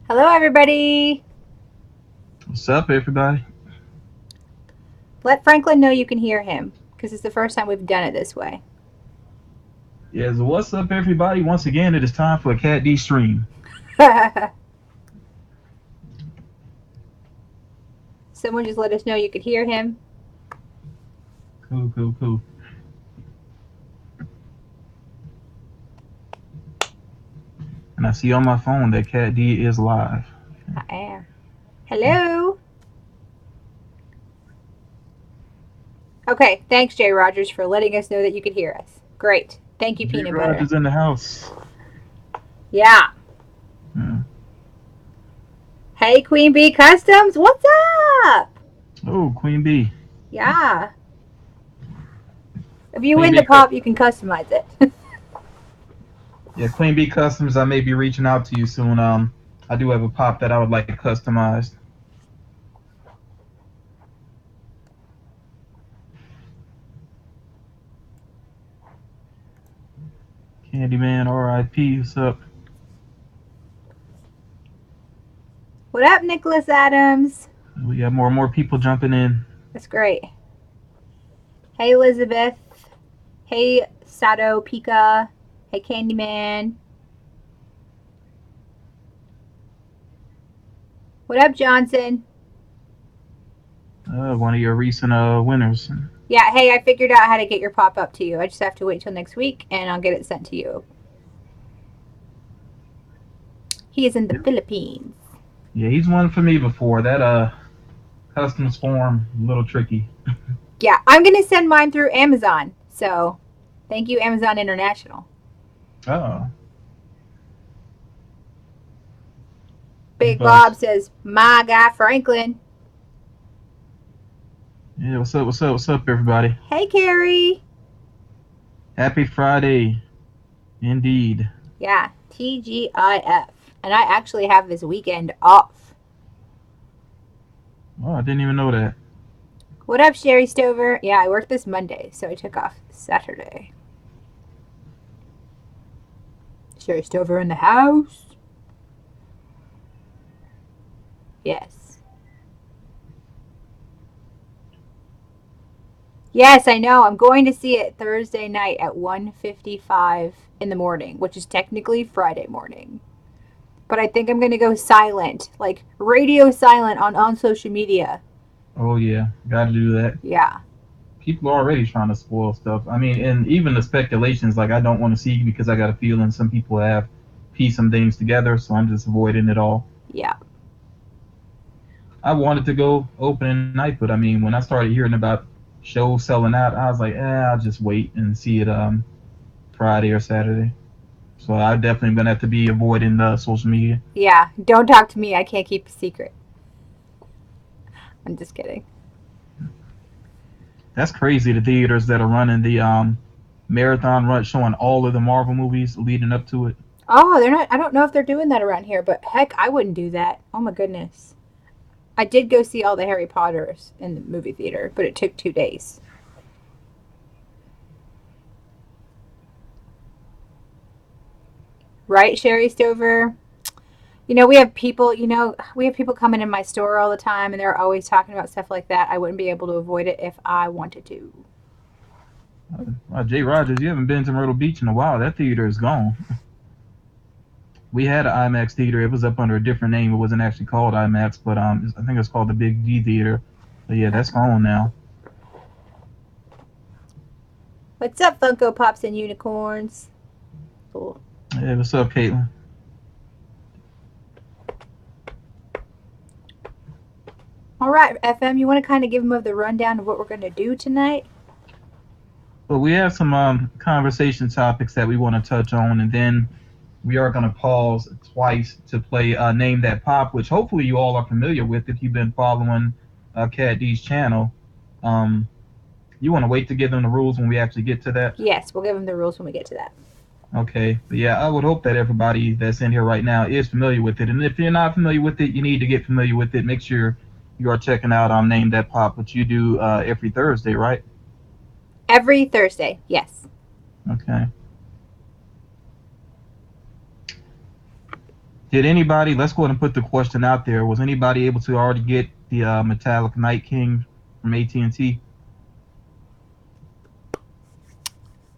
Hello, everybody. What's up, everybody? Let Franklyn know you can hear him because it's the first time we've done it this way. Yeah, so what's up, everybody? Once again, it is time for a Cat D stream. Someone just let us know you could hear him. Cool, cool, cool. And I see on my phone that Cat D is live. I am. Hello. Okay, thanks, Jay Rogers, for letting us know that you could hear us. Great. Thank you, G Peanut Butter. Rogers in the house. Yeah. Yeah. Hey, Queen Bee Customs, what's up? Oh, Queen Bee. Yeah. If you Queen win Bee. the pop, you can customize it. Yeah, Queen Bee Customs. I may be reaching out to you soon. I do have a pop that I would like customized. Candyman, R.I.P. What's up? What up, Nicholas Adams? We got more and more people jumping in. That's great. Hey, Elizabeth. Hey, Sato Pika. Hey, Candyman. What up, Johnson? One of your recent winners. Yeah, hey, I figured out how to get your pop up to you. I just have to wait till next week and I'll get it sent to you. He is in the Philippines. Yeah, he's won for me before. That customs form a little tricky. Yeah, I'm going to send mine through Amazon. So thank you, Amazon International. Oh, Big but Bob says, my guy Franklyn. yeah, what's up? What's up? What's up, everybody? Hey, Carrie. Happy Friday, indeed. Yeah, TGIF. And I actually have this weekend off. Oh, I didn't even know that. What up, Sherry Stover? Yeah, I worked this Monday, so I took off Saturday. Sherry Stover in the house. Yes. Yes, I know. I'm going to see it Thursday night at 1:55 in the morning, which is technically Friday morning. But I think I'm going to go silent, like radio silent on social media. Oh yeah, got to do that. Yeah. People are already trying to spoil stuff. I mean, and even the speculations, like I don't want to see because I got a feeling some people have pieced some things together, so I'm just avoiding it all. Yeah. I wanted to go opening night, but I mean, when I started hearing about shows selling out, I was like, I'll just wait and see it Friday or Saturday. So I definitely gonna have to be avoiding social media. Yeah. Don't talk to me. I can't keep a secret. I'm just kidding. That's crazy. The theaters that are running the marathon run, showing all of the Marvel movies leading up to it. Oh, they're not. I don't know if they're doing that around here, but heck, I wouldn't do that. Oh my goodness. I did go see all the Harry Potters in the movie theater, but it took 2 days. Right, Sherry Stover? We have people coming in my store all the time and they're always talking about stuff like that. I wouldn't be able to avoid it if I wanted to. Jay Rogers, you haven't been to Myrtle Beach in a while. That theater is gone. We had an IMAX theater. It was up under a different name. It wasn't actually called IMAX, but I think it's called the Big D Theater. But yeah, that's gone now. What's up, Funko Pops and Unicorns? Cool. Hey, what's up, Caitlin? All right, FM, you want to kind of give them the rundown of what we're going to do tonight? Well, we have some conversation topics that we want to touch on, and then we are going to pause twice to play Name That Pop, which hopefully you all are familiar with if you've been following Cat D's channel. Um, you want to wait to give them the rules when we actually get to that? Yes, we'll give them the rules when we get to that. Okay, but yeah, I would hope that everybody that's in here right now is familiar with it. And if you're not familiar with it, you need to get familiar with it. Make sure you are checking out Name That Pop, which you do every Thursday, right? Every Thursday, yes. Okay. Did anybody? Let's go ahead and put the question out there. Was anybody able to already get the metallic Night King from AT&T?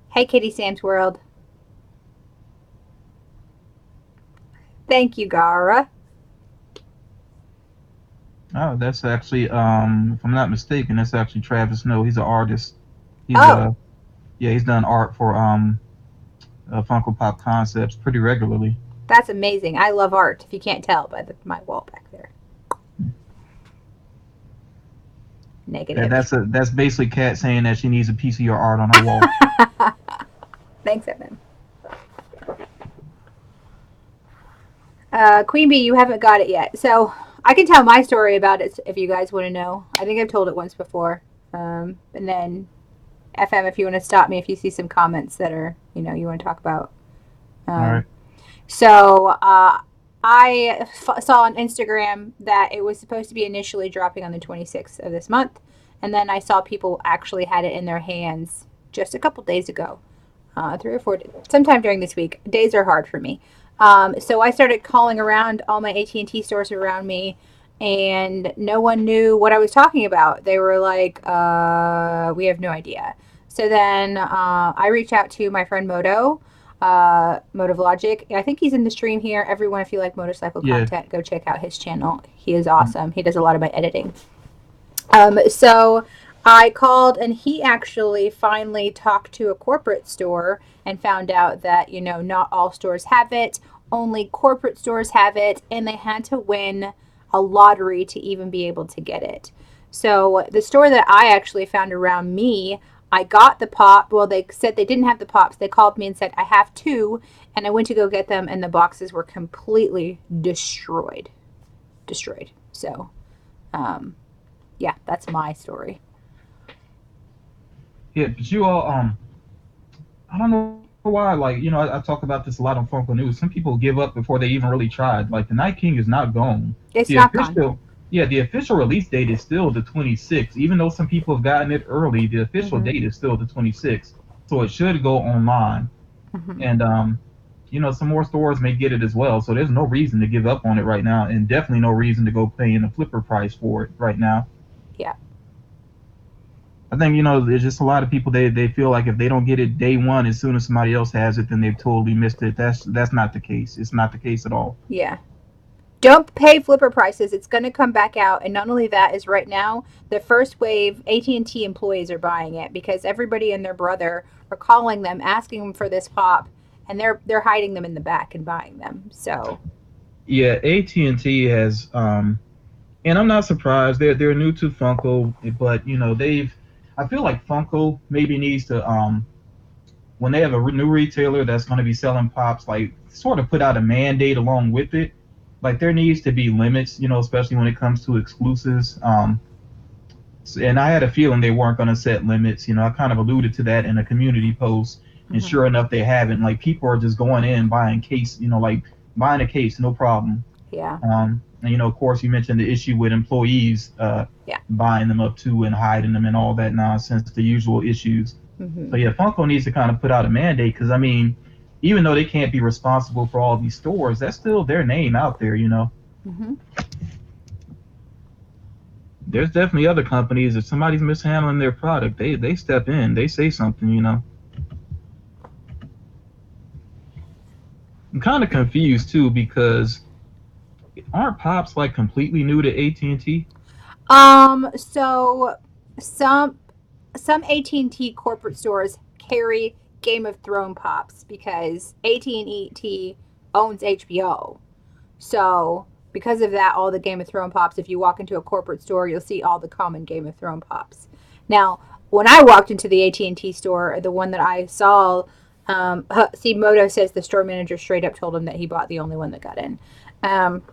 Hey, Kitty Sam's World. Thank you, Gara. Oh, that's actually, if I'm not mistaken, that's actually Travis Snow. He's an artist. He's Oh, yeah, he's done art for Funko Pop Concepts pretty regularly. that's amazing. I love art, if you can't tell by my wall back there. That, Negative. that's basically Katt saying that she needs a piece of your art on her wall. Thanks, Evan. Queen Bee, you haven't got it yet. So I can tell my story about it if you guys want to know. I think I've told it once before. And then FM, if you want to stop me, if you see some comments that are, you want to talk about. All right. So I saw on Instagram that it was supposed to be initially dropping on the 26th of this month. And then I saw people actually had it in their hands just a couple days ago. 3 or 4 days, sometime during this week. Days are hard for me. So I started calling around all my AT&T stores around me, and no one knew what I was talking about. They were like, we have no idea. So then I reached out to my friend Moto, Motovlogic. I think he's in the stream here. Everyone, if you like motorcycle Yeah. content, go check out his channel. He is awesome. He does a lot of my editing. So I called, and he actually finally talked to a corporate store and found out that, not all stores have it, only corporate stores have it, and they had to win a lottery to even be able to get it. So the store that I actually found around me, I got the pop. Well, they said they didn't have the pops. They called me and said, I have two. And I went to go get them, and the boxes were completely destroyed. Destroyed. So, yeah, that's my story. Yeah, but you all, I don't know why. Like, I talk about this a lot on Funko News. Some people give up before they even really tried. Like, the Night King is not gone. It's The not gone. official, yeah, the official release date is still the 26th. Even though some people have gotten it early, the official Mm-hmm. date is still the 26th. So it should go online. Mm-hmm. And some more stores may get it as well. So there's no reason to give up on it right now, and definitely no reason to go paying a flipper price for it right now. Yeah. I think there's just a lot of people they feel like if they don't get it day one as soon as somebody else has it, then they've totally missed it. That's not the case. It's not the case at all. Yeah. Don't pay flipper prices. It's going to come back out. And not only that, is right now the first wave AT&T employees are buying it because everybody and their brother are calling them, asking them for this pop, and they're hiding them in the back and buying them. So Yeah, AT&T has and I'm not surprised. They're new to Funko, but they've I feel like Funko maybe needs to when they have a new retailer that's going to be selling pops, like sort of put out a mandate along with it. Like there needs to be limits, especially when it comes to exclusives. And I had a feeling they weren't going to set limits. I kind of alluded to that in a community post, and mm-hmm. sure enough, they haven't. Like people are just going in buying case, like buying a case, no problem. Yeah. And of course, you mentioned the issue with employees Yeah. buying them up too and hiding them and all that nonsense, the usual issues. Mm-hmm. So yeah, Funko needs to kind of put out a mandate because I mean, even though they can't be responsible for all these stores, that's still their name out there. Mm-hmm. There's definitely other companies if somebody's mishandling their product, they step in, they say something. I'm kind of confused too because aren't pops like completely new to AT&T? So some some AT&T corporate stores carry Game of Thrones pops because AT&T owns HBO. So because of that, all the Game of Thrones pops, if you walk into a corporate store, you'll see all the common Game of Thrones pops. Now, when I walked into the AT&T store, the one that I saw, see, Moto says the store manager straight up told him that he bought the only one that got in. Um,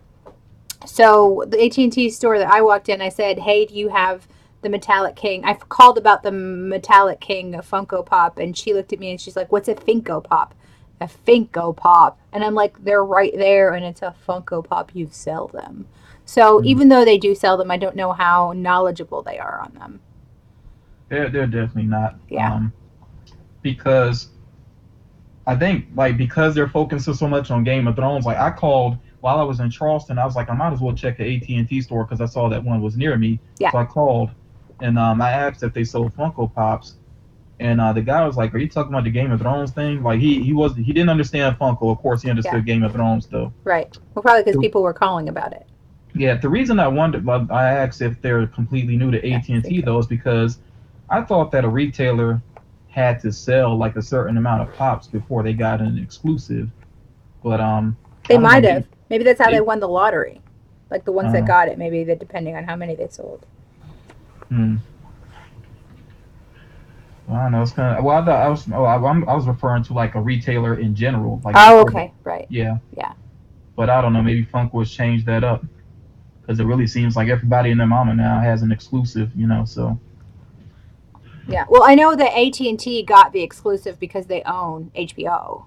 so the AT&T store that I walked in, I said, "Hey, do you have the Metallic King?" I called about the Metallic King Funko Pop, and she looked at me and she's like, "What's a Funko Pop?" A Funko Pop, and I'm like, "They're right there, and it's a Funko Pop. You sell them." So Mhm. even though they do sell them, I don't know how knowledgeable they are on them. They're definitely not Yeah. because I think like because they're focusing so much on Game of Thrones, like I called while I was in Charleston, I was like, I might as well check the AT&T store because I saw that one was near me. Yeah. So I called, and I asked if they sold Funko Pops, and the guy was like, "Are you talking about the Game of Thrones thing?" Like he didn't understand Funko. Of course, he Yeah. understood Game of Thrones though. Right. Well, probably because people were calling about it. Yeah, the reason I wondered, I asked if they're completely new to AT&T though, is because I thought that a retailer had to sell like a certain amount of pops before they got an exclusive. But They I don't know, might have. Maybe that's how they they won the lottery. Like the ones that uh, got it, maybe that depending on how many they sold. hmm. Well, I don't know. It's kind of well. I thought I was. Oh, I was referring to like a retailer in general, like Oh, before. okay. Right. Yeah, Yeah. but I don't know. Maybe Funko has changed that up because it really seems like everybody and their mama now has an exclusive. So Yeah. Well, I know that AT&T got the exclusive because they own HBO.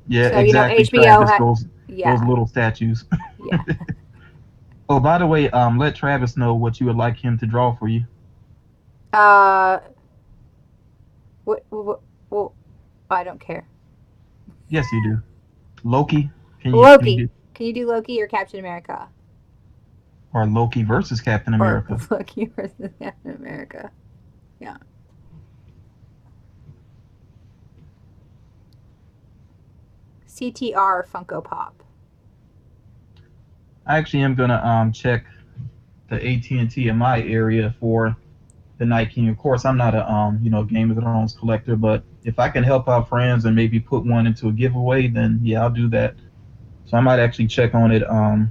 yeah, So, exactly. HBO Travis, had. those Yeah. little statues. Yeah. Oh, by the way, let Travis know what you would like him to draw for you. Uh. Well, I don't care. Yes, you do. Loki. Can you Loki. do Can you do Loki or Captain America? or Loki versus Captain Or America? Loki versus Captain America. Yeah. CTR Funko Pop. I actually am gonna check the AT&T in my area for the Night King. Of course, I'm not a Game of Thrones collector, but if I can help out friends and maybe put one into a giveaway, then yeah, I'll do that. So I might actually check on it. I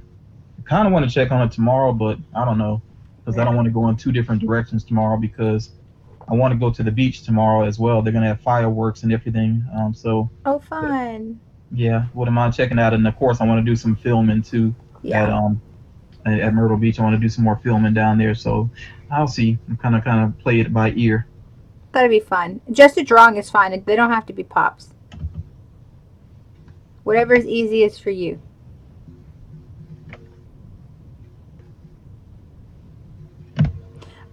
kind of want to check on it tomorrow, but I don't know because I don't Yeah. want to go in two different directions tomorrow because I want to go to the beach tomorrow as well. They're gonna have fireworks and everything. So Oh, fun. yeah, wouldn't mind checking out. And of course, I want to do some filming too at Yeah. um at Myrtle Beach. I want to do some more filming down there. So I'll see. I'm kind of play it by ear. That'd be fun. Just a drawing is fine. They don't have to be pops. Whatever is easiest for you.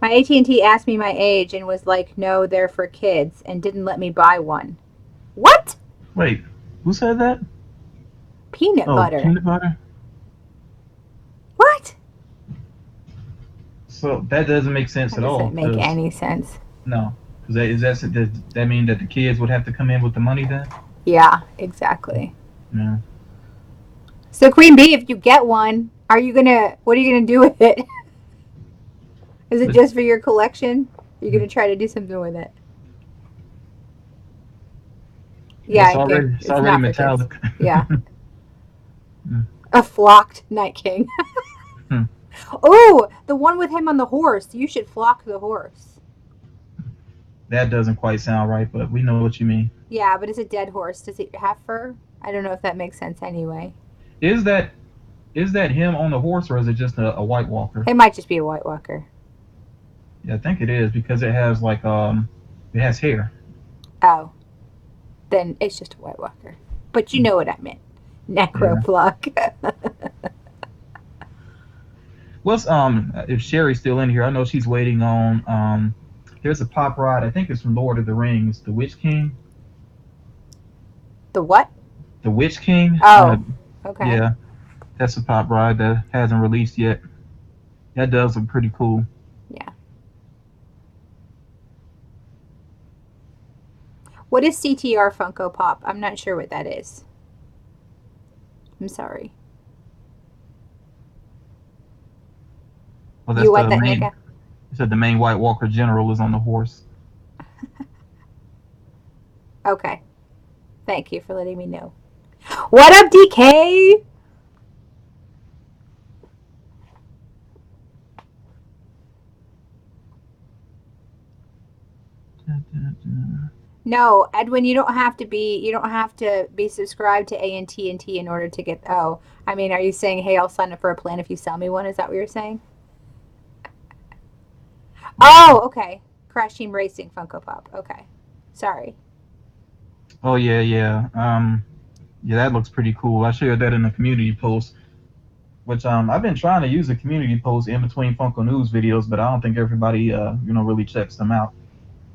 My AT&T asked me my age and was like, "No, they're for kids," and didn't let me buy one. What? Wait, who said that? Peanut Oh, butter. peanut butter. What? So that doesn't make sense That at all. doesn't make Because any sense. no, because does that mean that the kids would have to come in with the money then? Yeah, exactly. No. So Queen Bee, if you get one, what are you gonna do with it? Is it But just for your collection? Are you gonna try to do something with it? it's Yeah, okay. already it's It's already not for kids. metallic. Yeah. A flocked Night King. Hmm. Oh, the one with him on the horse. You should flock the horse. That doesn't quite sound right, but we know what you mean. Yeah, but it's a dead horse. Does it have fur? I don't know if that makes sense anyway. Is that is that him on the horse or is it just a White Walker? It might just be a White Walker. Yeah, I think it is because it has hair. Oh, then it's just a White Walker. But you know what I meant. Yeah. Necroflock. What's if Sherry's still in here? I know she's waiting on there's a pop rod. I think it's from Lord of the Rings, the Witch King. The what? The Witch King. Oh, okay. Yeah, that's a pop ride that hasn't released yet. That does look pretty cool. Yeah. What is CTR Funko Pop? I'm not sure what that is. I'm sorry. Well, that's You want the that, main. Nika? You said the main White Walker general is on the horse. Okay. Thank you for letting me know. What up, DK? No, Edwin, you don't have to be subscribed to AT&T in order to get. Oh, I mean, are you saying, hey, I'll sign up for a plan if you sell me one? Is that what you're saying? Oh, okay. Crash Team Racing Funko Pop. Okay. Sorry. Oh yeah, yeah. Yeah, that looks pretty cool. I shared that in the community post, which I've been trying to use the community post in between Funko News videos, but I don't think everybody really checks them out.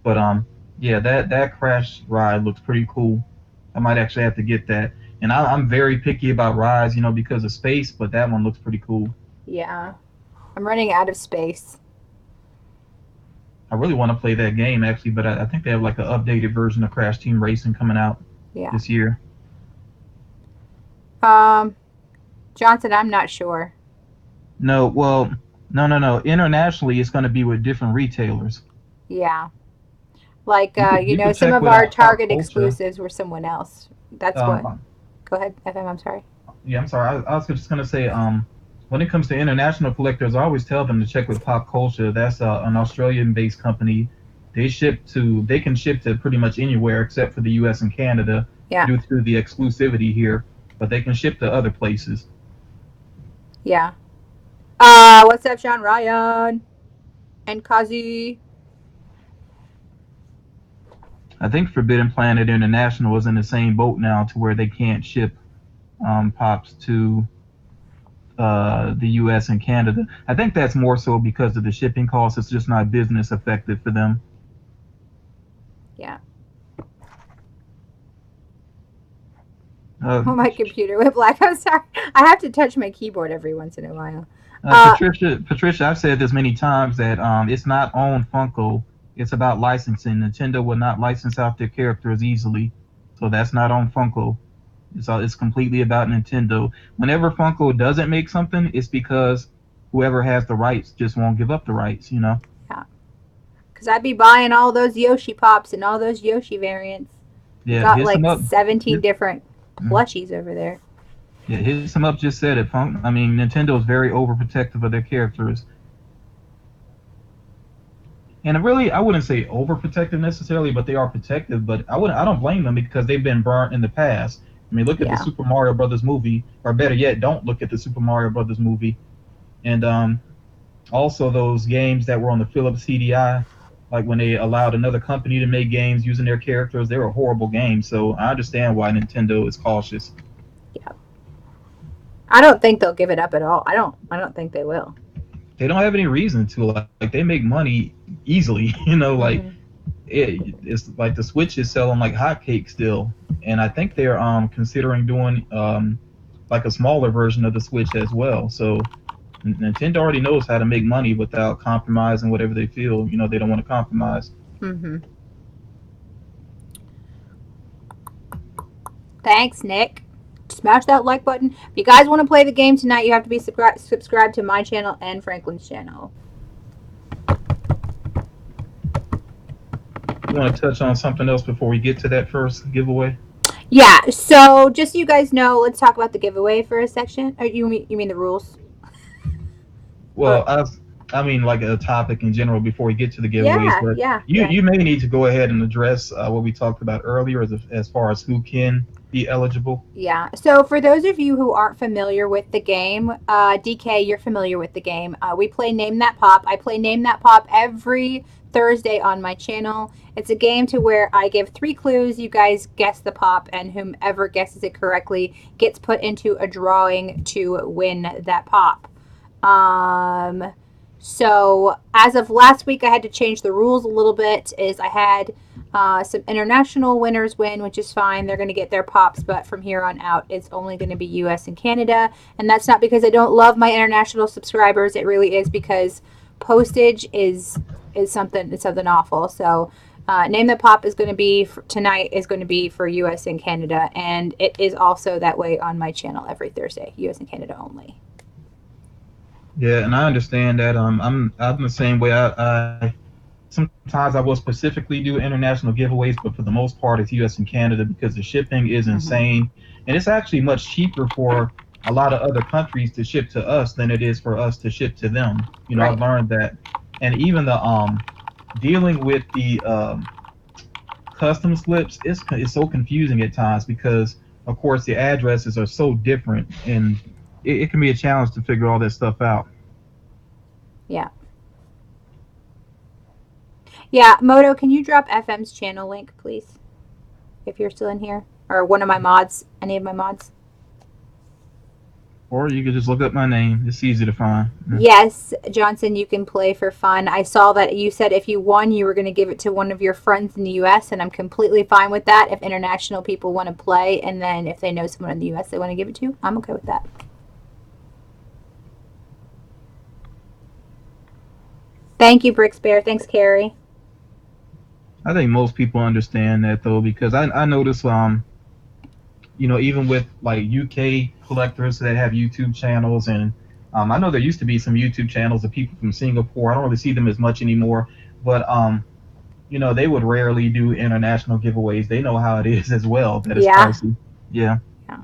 But yeah, that crash ride looks pretty cool. I might actually have to get that. And I'm very picky about rides, because of space, but that one looks pretty cool. Yeah. I'm running out of space. I really want to play that game actually, but I think they have like an updated version of Crash Team Racing coming out Yeah. this year. Um, Johnson, I'm not sure. No, well, no. Internationally, it's going to be with different retailers. Yeah. Like, You could some check of with our Pop Target Culture. exclusives were someone else. That's what. Um, Go ahead, FM. I'm sorry. yeah, I'm sorry. I was just going to say, when it comes to international collectors, I always tell them to check with Pop Culture. That's an Australian-based company. They can ship to pretty much anywhere except for the U.S. and Canada Yeah. due to the exclusivity here, but they can ship to other places. Yeah. What's up, Sean Ryan and Kazi? I think Forbidden Planet International is in the same boat now to where they can't ship pops to the U.S. and Canada. I think that's more so because of the shipping costs. It's just not business effective for them. Yeah. Uh, Oh, my computer went black. I'm sorry. I have to touch my keyboard every once in a while. Uh, Patricia, I've said this many times that it's not on Funko. It's about licensing. Nintendo will not license out their characters easily, so that's not on Funko. It's completely about Nintendo. Whenever Funko doesn't make something, it's because whoever has the rights just won't give up the rights. yeah. Because I'd be buying all those Yoshi Pops and all those Yoshi variants. You Yeah, got hit some like up. 17 Hit, different mm, plushies over there. yeah, hit some up. Just said it. I mean, Nintendo is very overprotective of their characters, and really, I wouldn't say overprotective necessarily, but they are protective. But I don't blame them because they've been burnt in the past. I mean, look at the Yeah. Super Mario Brothers movie, or better yet, don't look at the Super Mario Brothers movie, and also those games that were on the Philips CDI, like when they allowed another company to make games using their characters, they were horrible games. So I understand why Nintendo is cautious. Yeah. I don't think they'll give it up at all. I don't think they will. They don't have any reason to. Like they make money easily. Like Hmm. it's like the Switch is selling like hotcakes still, and I think they're considering doing like a smaller version of the Switch as well. So Nintendo already knows how to make money without compromising whatever they feel. They don't want to compromise. Hmm. Thanks, Nick. Smash that like button. If you guys want to play the game tonight, you have to be subscribed to my channel and Franklyn's channel. You want to touch on something else before we get to that first giveaway? Yeah, so just so you guys know, let's talk about the giveaway for a section. Or you mean the rules? Or Well, I mean like a topic in general before we get to the giveaways, yeah, but yeah, you yeah. you may need to go ahead and address what we talked about earlier as far as who can be eligible. Yeah. So for those of you who aren't familiar with the game, DK, you're familiar with the game. We play Name That Pop. I play Name That Pop every Thursday on my channel. It's a game to where I give 3 clues. You guys guess the pop, and whomever guesses it correctly gets put into a drawing to win that pop. Um, so as of last week, I had to change the rules a little bit. Is I had some international winners win, which is fine. They're going to get their pops, but from here on out, it's only going to be U.S. and Canada. And that's not because I don't love my international subscribers. It really is because postage is something it's something awful. So. Name the pop is going to be tonight is going to be for U.S. and Canada, and it is also that way on my channel every Thursday, U.S. and Canada only. Yeah, and I understand that. I'm the same way. I sometimes I will specifically do international giveaways, but for the most part, it's U.S. and Canada because the shipping is Mm-hmm. insane, and it's actually much cheaper for a lot of other countries to ship to us than it is for us to ship to them. I've Right. learned that, and even the dealing with the custom slips is so confusing at times because of course the addresses are so different, and it can be a challenge to figure all that stuff out. Yeah. Yeah. Moto, can you drop FM's channel link, please? If you're still in here. Or one of my mods. Any of my mods. Or you could just look up my name. It's easy to find. Yeah. Yes, Johnson, you can play for fun. I saw that you said if you won, you were going to give it to one of your friends in the U.S., and I'm completely fine with that. If international people want to play, and then if they know someone in the U.S. they want to give it to, I'm okay with that. Thank you, Bricks Bear. Thanks, Carrie. I think most people understand that though, because I notice even with like UK collectors that have YouTube channels, and I know there used to be some YouTube channels of people from Singapore. I don't really see them as much anymore, but they would rarely do international giveaways. They know how it is as well. That it's Yeah. pricey. Yeah. Yeah.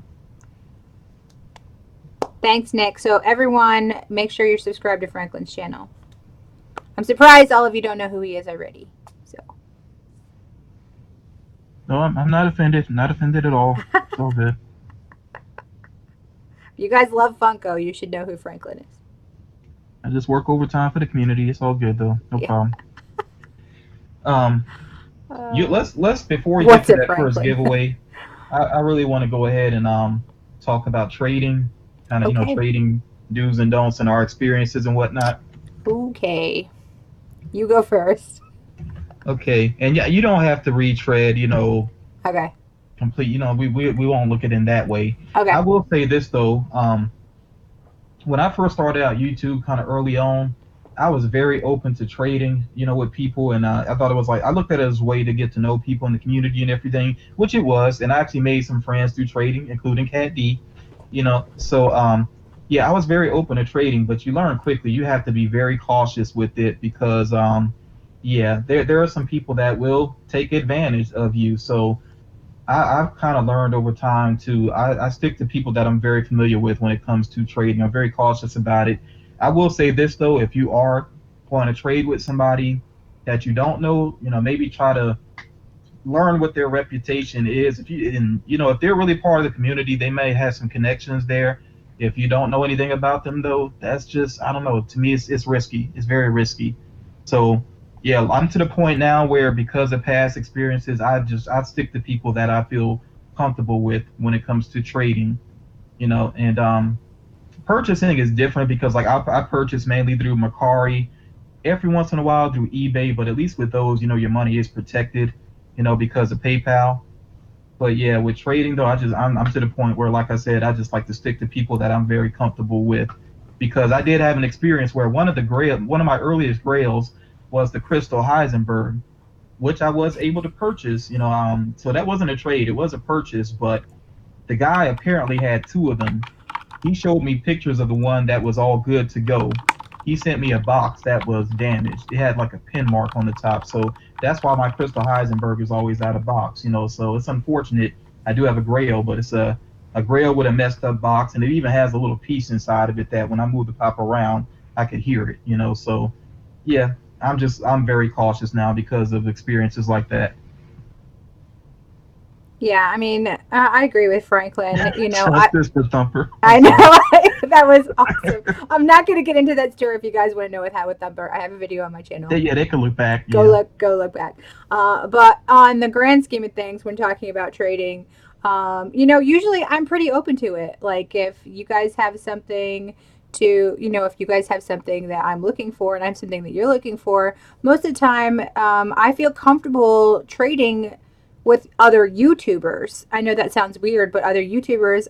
Thanks, Nick. So everyone, make sure you're subscribed to Franklyn's channel. I'm surprised all of you don't know who he is already. So. No, I'm not offended. Not offended at all. It's all good. If you guys love Funko, you should know who Franklyn is. I just work overtime for the community. It's all good though. No Yeah. problem. Um, you Uh, let's before we get what's to it, that first Franklyn? giveaway, I really want to go ahead and talk about trading, kind of Okay. trading do's and don'ts and our experiences and whatnot. Okay. You go first. Okay, and yeah, you don't have to retread, Okay. complete. We won't look at it in that way. Okay. I will say this though. When I first started out YouTube, kind of early on, I was very open to trading, with people, and I thought it was like I looked at it as a way to get to know people in the community and everything, which it was, and I actually made some friends through trading, including Katt D. So yeah, I was very open to trading, but you learn quickly you have to be very cautious with it because yeah, there are some people that will take advantage of you. So I've kind of learned over time to I stick to people that I'm very familiar with when it comes to trading. I'm very cautious about it. I will say this though, if you are going to trade with somebody that you don't know, maybe try to learn what their reputation is. If they're really part of the community, they may have some connections there. If you don't know anything about them though, that's just I don't know. To me, it's risky. It's very risky. So yeah, I'm to the point now where because of past experiences, I stick to people that I feel comfortable with when it comes to trading. And purchasing is different because like I purchase mainly through Macari, every once in a while through eBay, but at least with those, your money is protected, because of PayPal. But yeah, with trading though, I'm to the point where, like I said, I just like to stick to people that I'm very comfortable with, because I did have an experience where one of my earliest grails was the Crystal Heisenberg, which I was able to purchase. So that wasn't a trade; it was a purchase. But the guy apparently had two of them. He showed me pictures of the one that was all good to go. He sent me a box that was damaged. It had like a pin mark on the top. So that's why my Crystal Heisenberg is always out of box. So it's unfortunate. I do have a Grail, but it's a Grail with a messed up box, and it even has a little piece inside of it that when I move the pop around, I could hear it. So yeah, I'm very cautious now because of experiences like that. Yeah, I mean, I agree with Franklyn. Justice the Thumper. I'm I know sorry. that was awesome. I'm not going to get into that story if you guys want to know with How with Thumper. I have a video on my channel. Yeah, they can look back. Go Yeah. look, go look back. But on the grand scheme of things, when talking about trading, usually I'm pretty open to it. Like if you guys have something if you guys have something that I'm looking for and I have something that you're looking for, most of the time, I feel comfortable trading with other YouTubers. I know that sounds weird, but other YouTubers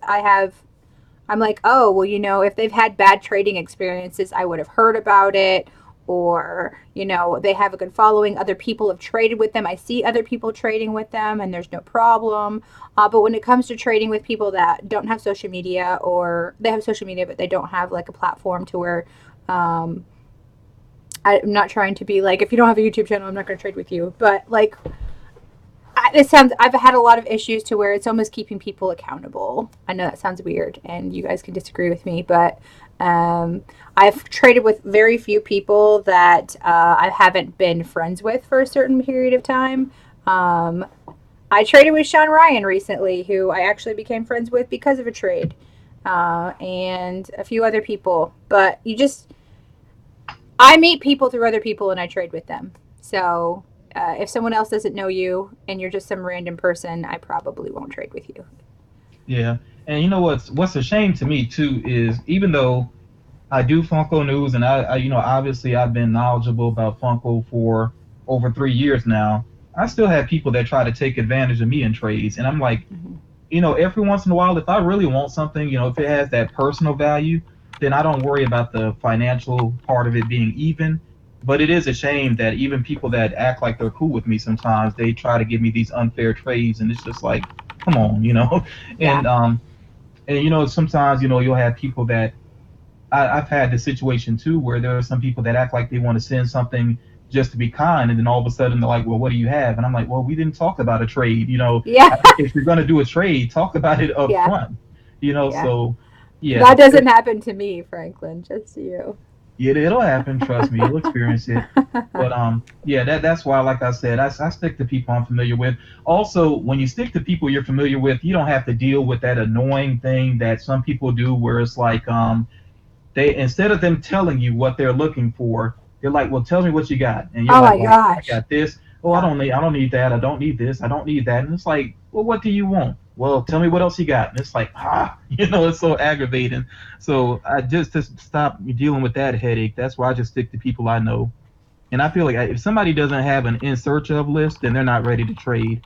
I'm like, oh, well, if they've had bad trading experiences, I would have heard about it. Or, they have a good following. Other people have traded with them. I see other people trading with them, and there's no problem. But when it comes to trading with people that don't have social media, or they have social media, but they don't have like a platform to where um, I'm not trying to be like, if you don't have a YouTube channel, I'm not going to trade with you. But like, I've had a lot of issues to where it's almost keeping people accountable. I know that sounds weird, and you guys can disagree with me, but I've traded with very few people that I haven't been friends with for a certain period of time. Um, I traded with Sean Ryan recently, who I actually became friends with because of a trade, and a few other people. But I meet people through other people and I trade with them. So if someone else doesn't know you and you're just some random person, I probably won't trade with you. Yeah, and you know what's a shame to me too is even though I do Funko news, and obviously I've been knowledgeable about Funko for over 3 years now. I still have people that try to take advantage of me in trades, and I'm like, Hmm. every once in a while, if I really want something, if it has that personal value, then I don't worry about the financial part of it being even. But it is a shame that even people that act like they're cool with me sometimes they try to give me these unfair trades, and it's just like, come on, Yeah. and sometimes you'll have people that I've had the situation too where there are some people that act like they want to send something just to be kind, and then all of a sudden they're like, "Well, what do you have?" And I'm like, "Well, we didn't talk about a trade. Yeah. I think if you're going to do a trade, talk about it up Yeah. front. Yeah. So yeah, That doesn't happen to me, Franklin, just to you. it'll happen. Trust me, you'll experience it. But yeah, that's why, like I said, I stick to people I'm familiar with. Also, when you stick to people you're familiar with, you don't have to deal with that annoying thing that some people do, where it's like they instead of them telling you what they're looking for, they're like, "Well, tell me what you got," and you're Oh like, my "Well, I gosh. got this. Oh, Yeah. I don't need that. I don't need this. I don't need that." And it's like, "Well, what do you want?" "Well, tell me what else you got." And it's like, it's so aggravating. So I just to stop dealing with that headache. That's why I just stick to people I know. And I feel like if somebody doesn't have an in search of list, then they're not ready to trade.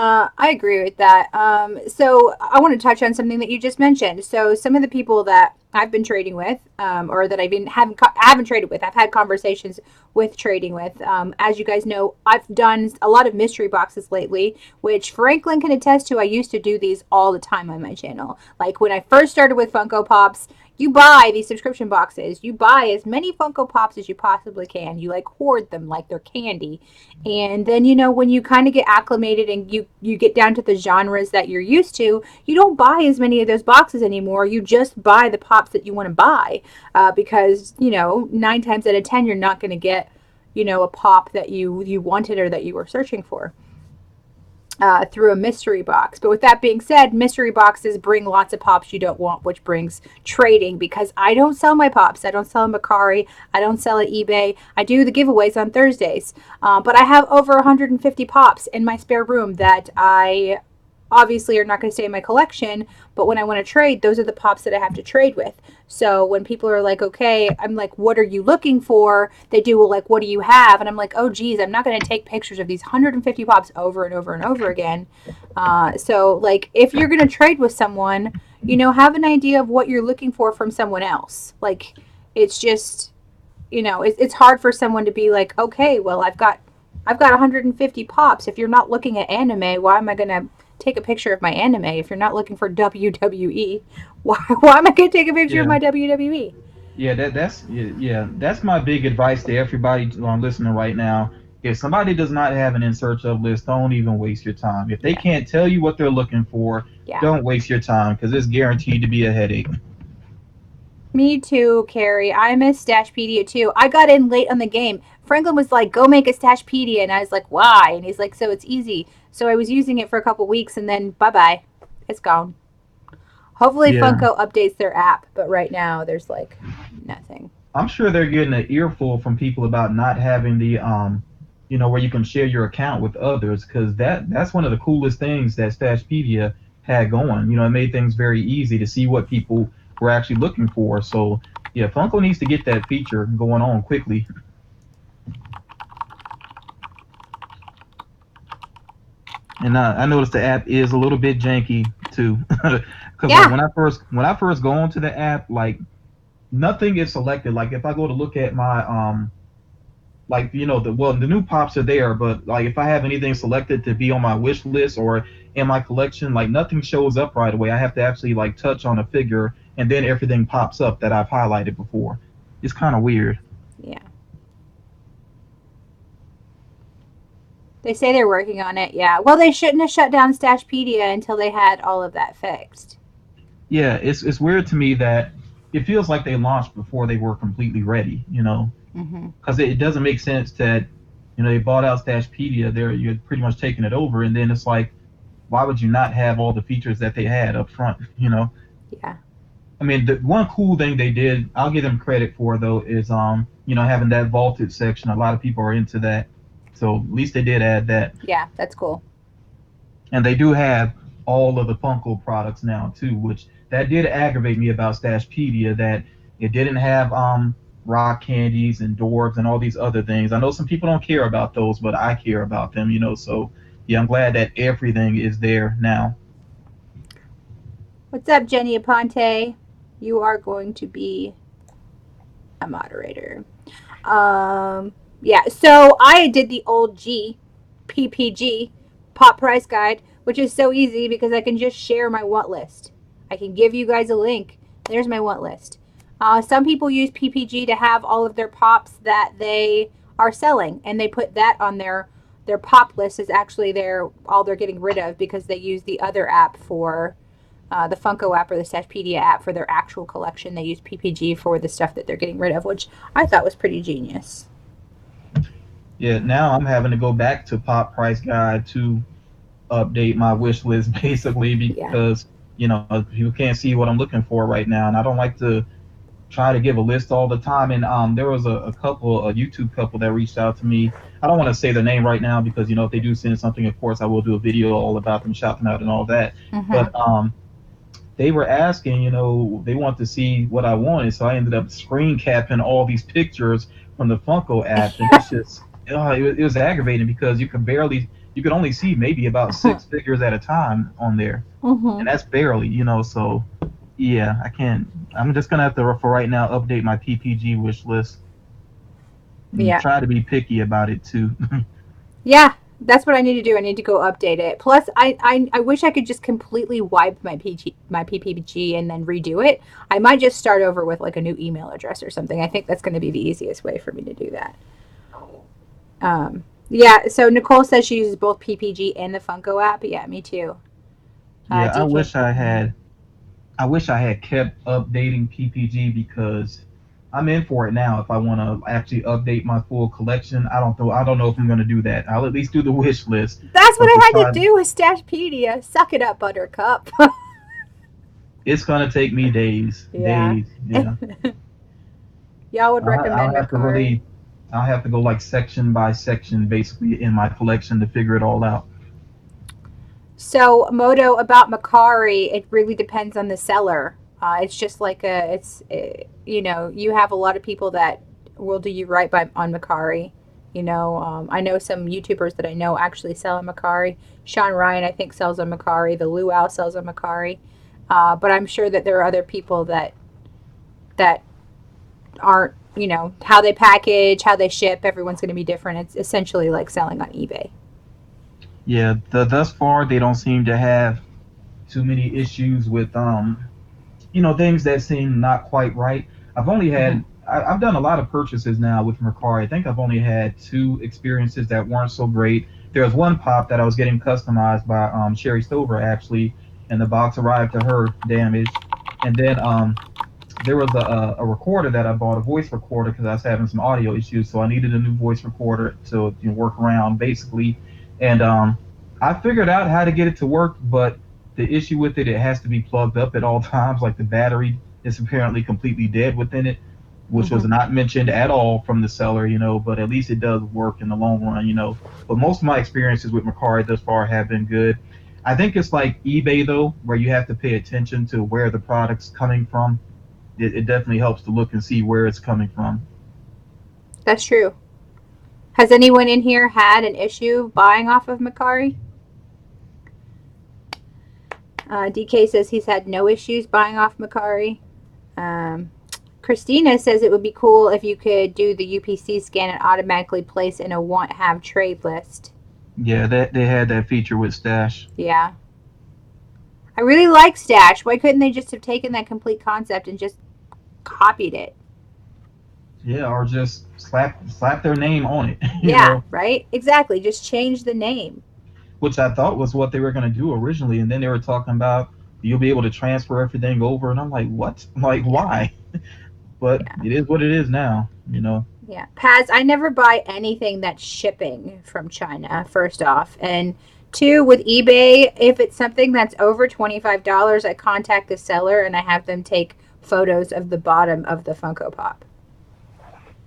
I agree with that. So I want to touch on something that you just mentioned. So some of the people that I've been trading with, or that I haven't traded with, I've had conversations with trading with. As you guys know, I've done a lot of mystery boxes lately, which Franklin can attest to. I used to do these all the time on my channel. Like when I first started with Funko Pops, you buy these subscription boxes. You buy as many Funko Pops as you possibly can. You like hoard them like they're candy. And then when you kind of get acclimated and you get down to the genres that you're used to, you don't buy as many of those boxes anymore. You just buy the pops that you want to buy, because 9 times out of 10 you're not going to get a pop that you wanted or that you were searching for through a mystery box. But with that being said, mystery boxes bring lots of pops you don't want, which brings trading, because I don't sell my pops. I don't sell at Macari. I don't sell at eBay. I do the giveaways on Thursdays. But I have over 150 pops in my spare room that I obviously are not going to stay in my collection, but when I want to trade, those are the pops that I have to trade with. So when people are like, okay, I'm like, what are you looking for? They do, well, like, what do you have? And I'm like, oh, geez, I'm not going to take pictures of these 150 pops over and over and over again. So, like, if you're going to trade with someone, have an idea of what you're looking for from someone else. Like, it's just, it's hard for someone to be like, okay, well, I've got 150 pops. If you're not looking at anime, why am I going to take a picture of my anime? If you're not looking for WWE, why am I going to take a picture of Yeah. my WWE? Yeah, that's my big advice to everybody listening right now. If somebody does not have an in search of list, don't even waste your time. If they Yeah. can't tell you what they're looking for, Yeah. don't waste your time because it's guaranteed to be a headache. Me too, Carrie. I miss Stashpedia too. I got in late on the game. Franklin was like, go make a Stashpedia. And I was like, why? And he's like, so it's easy. So I was using it for a couple weeks and then bye bye. It's gone. Hopefully Yeah, Funko updates their app, but right now there's like nothing. I'm sure they're getting an earful from people about not having the where you can share your account with others because that's one of the coolest things that Stashpedia had going. It made things very easy to see what people were actually looking for. So yeah, Funko needs to get that feature going on quickly. And I noticed the app is a little bit janky too, because like Yeah. when I first go onto the app, like nothing is selected. Like if I go to look at my like the new pops are there, but like if I have anything selected to be on my wish list or in my collection, like nothing shows up right away. I have to actually like touch on a figure, and then everything pops up that I've highlighted before. It's kind of weird. Yeah. They say they're working on it. Yeah. Well, they shouldn't have shut down Stashpedia until they had all of that fixed. Yeah, it's weird to me that it feels like they launched before they were completely ready. Mm-hmm. Because it doesn't make sense that they bought out Stashpedia, you're pretty much taking it over, and then it's like, why would you not have all the features that they had up front? Yeah. I mean, the one cool thing they did, I'll give them credit for though, is having that vaulted section. A lot of people are into that, so at least they did add that. Yeah. That's cool. And they do have all of the Funko products now too, which that did aggravate me about Stashpedia, that it didn't have rock candies and dwarves and all these other things. I know some people don't care about those, but I care about them, So yeah, I'm glad that everything is there now. What's up, Jenny Aponte? You are going to be a moderator. Yeah, so I did the old PPG, Pop Price Guide, which is so easy because I can just share my want list. I can give you guys a link. There's my want list. Some people use PPG to have all of their pops that they are selling, and they put that on their pop list is actually their all they're getting rid of because they use the other app for the Funko app or the Stashpedia app for their actual collection. They use PPG for the stuff that they're getting rid of, which I thought was pretty genius. Yeah, now I'm having to go back to Pop Price Guide to update my wish list basically Yeah. because people can't see what I'm looking for right now, and I don't like to try to give a list all the time. And there was a YouTube couple that reached out to me. I don't want to say their name right now because if they do send something, of course I will do a video all about them, shout them out and all that. Mm-hmm. But they were asking, they want to see what I wanted, so I ended up screen capping all these pictures from the Funko app, and it's just it was aggravating because you could only see maybe about six figures at a time on there, Mm-hmm. and that's barely, so yeah, I can't. I'm just gonna have to, for right now, update my PPG wish list and Yeah. try to be picky about it too. Yeah. That's what I need to do. I need to go update it. Plus, I wish I could just completely wipe my PPG and then redo it. I might just start over with like a new email address or something. I think that's going to be the easiest way for me to do that. Yeah. So Nicole says she uses both PPG and the Funko app. Yeah, me too. Yeah, DK. I wish I had kept updating PPG because I'm in for it now. If I want to actually update my full collection, I don't know if I'm going to do that. I'll at least do the wish list, That's what but to I had to try, do with Stashpedia. Suck it up, Buttercup. it's going to take me days, Yeah. days. Yeah, Y'all would I'll recommend have to Macari. really, I'll have to go like section by section, basically in my collection to figure it all out. So, Moto, about Macari, it really depends on the seller. It's just like you have a lot of people that will do you right by on Macari. I know some YouTubers that I know actually sell on Macari. Sean Ryan, I think, sells on Macari. The Luau sells on Macari. But I'm sure that there are other people that aren't, how they package, how they ship. Everyone's going to be different. It's essentially like selling on eBay. Yeah, thus far they don't seem to have too many issues with things that seem not quite right. Mm-hmm. I've done a lot of purchases now with Mercari. I think I've only had two experiences that weren't so great. There was one pop that I was getting customized by Sherry Stover actually, and the box arrived to her damaged. And then there was a recorder that I bought, a voice recorder, because I was having some audio issues, so I needed a new voice recorder to work around basically. And I figured out how to get it to work, but the issue with it has to be plugged up at all times. Like the battery is apparently completely dead within it, which was Mm-hmm. not mentioned at all from the seller, but at least it does work in the long run. But most of my experiences with Mercari thus far have been good. I think it's like eBay though, where you have to pay attention to where the product's coming from. It definitely helps to look and see where it's coming from. That's true. Has anyone in here had an issue buying off of Macari? DK says he's had no issues buying off Macari. Um, Christina says it would be cool if you could do the UPC scan and automatically place in a want have trade list. Yeah, that they had that feature with Stash. Yeah. I really like Stash. Why couldn't they just have taken that complete concept and just copied it? Yeah, or just slap their name on it, Yeah, right? Exactly. Just change the name. which I thought was what they were gonna do originally, and then they were talking about you'll be able to transfer everything over, and I'm like, what? Like, Yeah. why? But Yeah. it is what it is now. Yeah. Paz, I never buy anything that's shipping from China, first off. And two, with eBay, if it's something that's over $25, I contact the seller and I have them take photos of the bottom of the Funko Pop.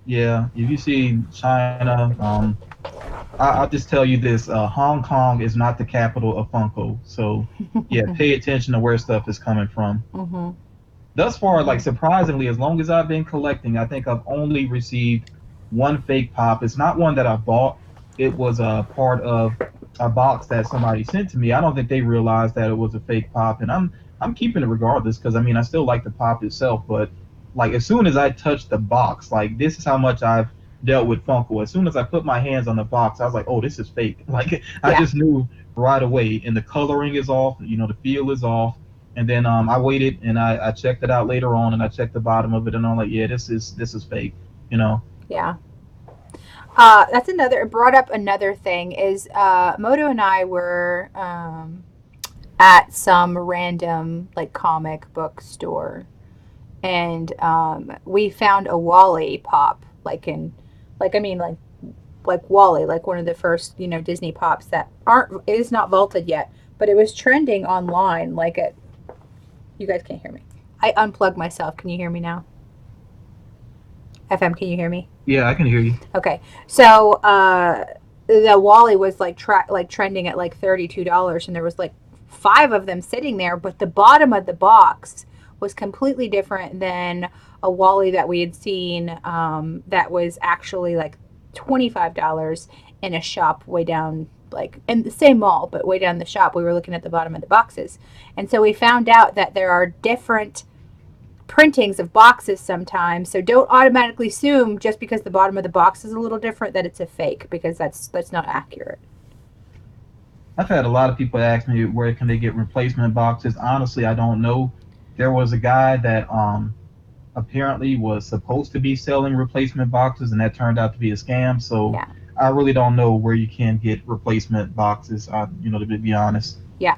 Yeah, if you see China, I'll just tell you this: Hong Kong is not the capital of Funko, so yeah, pay attention to where stuff is coming from. Mm-hmm. Thus far, like Mm-hmm. surprisingly, as long as I've been collecting, I think I've only received one fake pop. It's not one that I bought. It was a part of a box that somebody sent to me. I don't think they realized that it was a fake pop, and I'm keeping it regardless because I mean I still like the pop itself. But like as soon as I touched the box, like this is how much I've dealt with Funko. As soon as I put my hands on the box, I was like, oh, this is fake. Like I Yeah. just knew right away, and the coloring is off. You know, the feel is off. And then I waited and I checked it out later on and I checked the bottom of it and I'm like, yeah, this is fake, you know. Yeah. That's another. It brought up another thing. Is Moto and I were at some random like comic book store, and we found a Wally pop, like in, like I mean, like Wally, like one of the first Disney pops that aren't is not vaulted yet, but it was trending online. Like it, you guys can't hear me. I unplugged myself. Can you hear me now? FM, can you hear me? Yeah, I can hear you. Okay, so the Wally was like trending at like $32, and there was like five of them sitting there, but the bottom of the box was completely different than a Wally that we had seen that was actually like $25 in a shop way down, like in the same mall, but way down the shop. We were looking at the bottom of the boxes, and so we found out that there are different printings of boxes sometimes. So don't automatically assume just because the bottom of the box is a little different that it's a fake, because that's not accurate. I've had a lot of people ask me where can they get replacement boxes. Honestly, I don't know. There was a guy that apparently was supposed to be selling replacement boxes and that turned out to be a scam. So Yeah. I really don't know where you can get replacement boxes, to be honest. Yeah.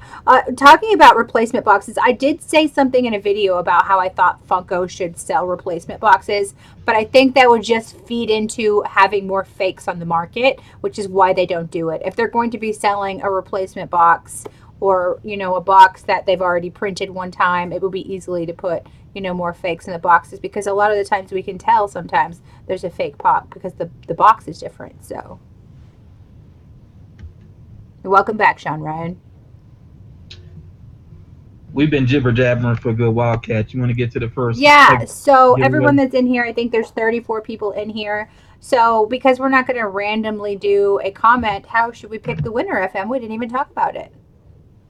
Talking about replacement boxes, I did say something in a video about how I thought Funko should sell replacement boxes, but I think that would just feed into having more fakes on the market, which is why they don't do it. If they're going to be selling a replacement box, or a box that they've already printed one time, it would be easily to put more fakes in the boxes, because a lot of the times we can tell sometimes there's a fake pop because the box is different. So welcome back, Sean Ryan. We've been jibber jabbering for a good while, Kat. You want to get to the first Yeah, so everyone giveaway? that's in here, I think there's 34 people in here. So because we're not going to randomly do a comment, how should we pick the winner, FM? We didn't even talk about it.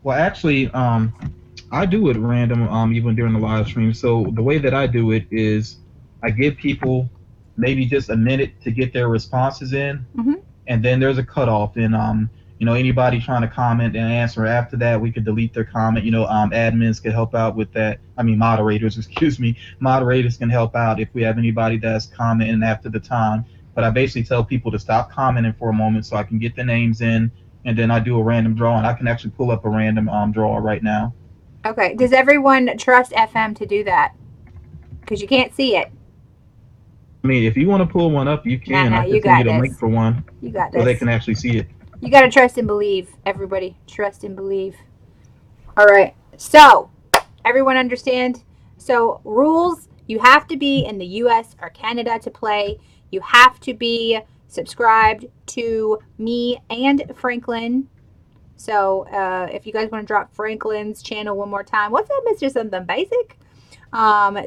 Well, actually, I do it random, even during the live stream. So the way that I do it is I give people maybe just a minute to get their responses in, Mm-hmm. and then there's a cutoff. And anybody trying to comment and answer after that, we could delete their comment. Admins can help out with that. I mean, moderators, excuse me, moderators can help out if we have anybody that's commenting after the time. But I basically tell people to stop commenting for a moment so I can get the names in, and then I do a random draw, and I can actually pull up a random draw right now. Okay. Does everyone trust FM to do that? Because you can't see it. I mean, if you want to pull one up, you Nah, can. nah, I can you send you got the link this. for one You got so they this. can actually see it. You got to trust and believe, everybody. Trust and believe. All right. So, everyone understand? So, rules, you have to be in the US or Canada to play. You have to be subscribed to me and Franklyn. So, if you guys want to drop Franklyn's channel one more time, what's up, Mr. Something Basic?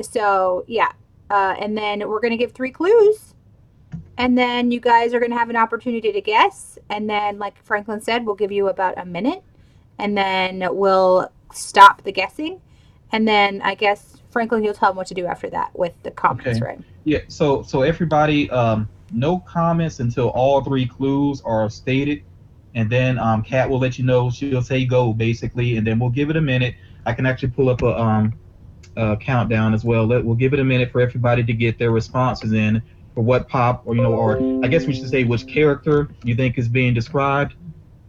So, yeah. And then we're going to give 3 clues. And then you guys are going to have an opportunity to guess. And then, like Franklyn said, we'll give you about a minute. And then we'll stop the guessing. And then I guess, Franklyn, you'll tell them what to do after that with the comments, Okay. right? Yeah. So everybody, no comments until all three clues are stated, and then Kat will let you know. She'll say go basically, and then we'll give it a minute. I can actually pull up a countdown as well. We'll give it a minute for everybody to get their responses in for what pop or I guess we should say which character you think is being described.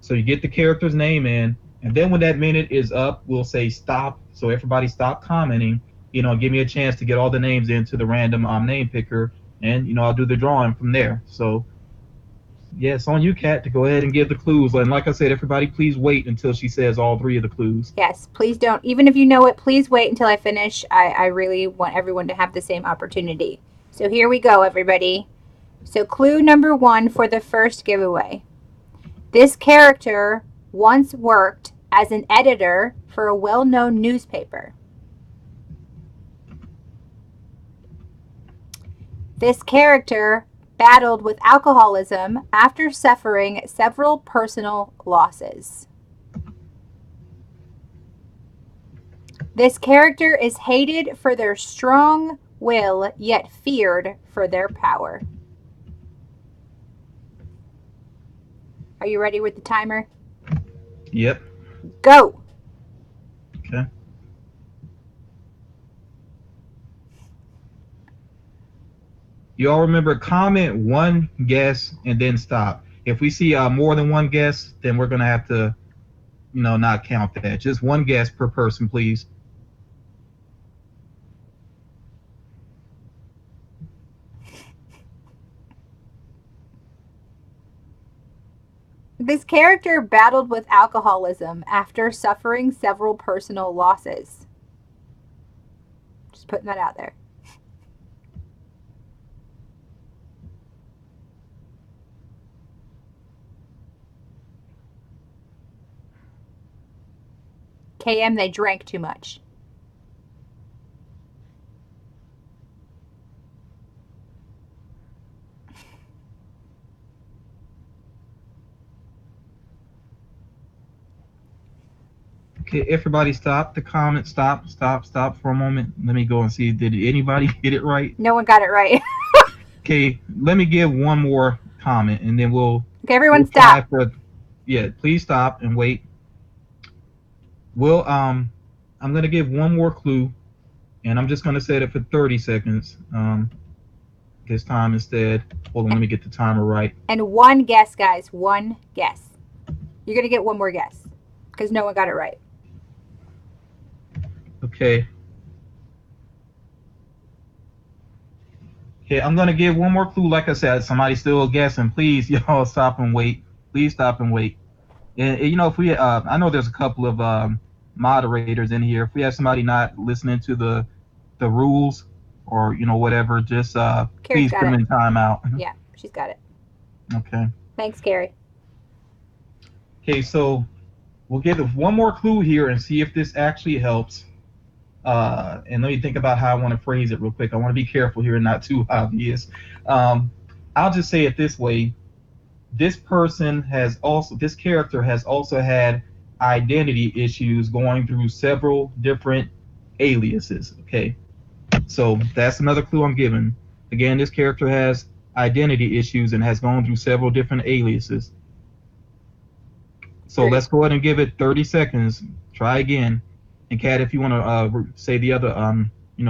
So you get the character's name in, and then when that minute is up, we'll say stop. So everybody stop commenting. Give me a chance to get all the names into the random name picker, and I'll do the drawing from there. So yeah, it's on you, Kat, to go ahead and give the clues. And like I said, everybody, please wait until she says all three of the clues. Yes, please don't. Even if you know it, please wait until I finish. I really want everyone to have the same opportunity. So here we go, everybody. So clue number 1 for the first giveaway. This character once worked as an editor for a well-known newspaper. This character battled with alcoholism after suffering several personal losses. This character is hated for their strong will, yet feared for their power. Are you ready with the timer? Yep. Go! Okay. You all remember, comment one guess and then stop. If we see more than one guess, then we're going to have to, not count that. Just one guess per person, please. This character battled with alcoholism after suffering several personal losses. Just putting that out there. KM, they drank too much. Okay, everybody stop the comment. Stop for a moment. Let me go and see, did anybody get it right? No one got it right. Okay, let me give one more comment and then we'll... Okay, everyone try stop. Yeah, please stop and wait. I'm going to give one more clue, and I'm just going to set it for 30 seconds this time instead. Hold on, let me get the timer right. And one guess, guys. One guess. You're going to get one more guess because no one got it right. Okay. Okay, I'm going to give one more clue. Like I said, somebody's still guessing. Please, y'all, stop and wait. Please stop and wait. And if we, I know there's a couple of moderators in here. If we have somebody not listening to the rules or whatever, just please put them in timeout. Yeah, she's got it. Okay. Thanks, Carrie. Okay, so we'll give it one more clue here and see if this actually helps. And let me think about how I want to phrase it real quick. I want to be careful here and not too obvious. I'll just say it this way. This character has also had identity issues going through several different aliases. Okay, so that's another clue I'm giving. Again, this character has identity issues and has gone through several different aliases. So let's go ahead and give it 30 seconds. Try again. And Katt, if you want to say the other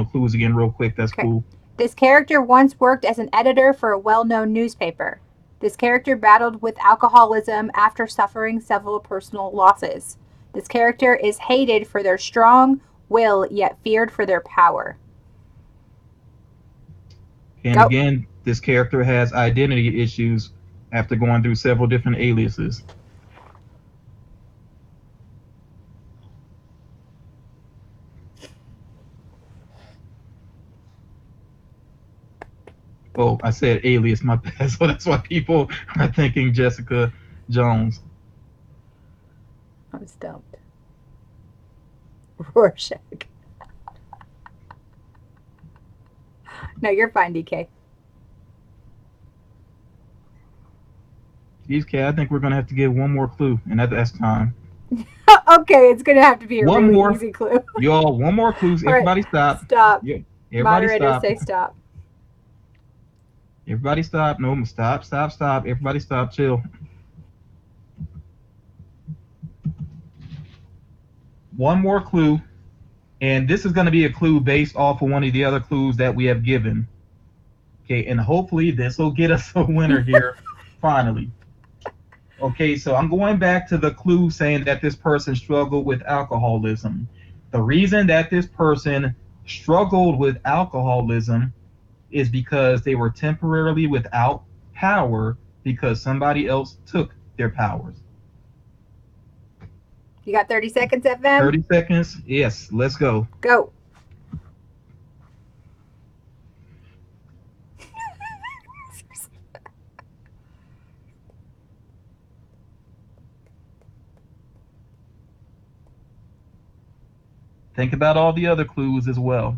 clues again real quick, that's cool. This character once worked as an editor for a well-known newspaper. This character battled with alcoholism after suffering several personal losses. This character is hated for their strong will, yet feared for their power. And again, this character has identity issues after going through several different aliases. Oh, I said alias, my bad. So that's why people are thinking Jessica Jones. I'm stumped. Rorschach. No, you're fine, DK. Geez, Katt, I think we're going to have to give one more clue, and that's time. Okay, it's going to have to be a one really more. Easy clue. Y'all, one more clue. Everybody stop. Stop. Yeah, everybody Moderators stop. say stop. Everybody stop. No, stop. Everybody stop. Chill. One more clue. And this is going to be a clue based off of one of the other clues that we have given. Okay, and hopefully this will get us a winner here, finally. Okay, so I'm going back to the clue saying that this person struggled with alcoholism. The reason that this person struggled with alcoholism is because they were temporarily without power because somebody else took their powers. You got 30 seconds, FM? 30 seconds? Yes, let's go. Go. think about all the other clues as well.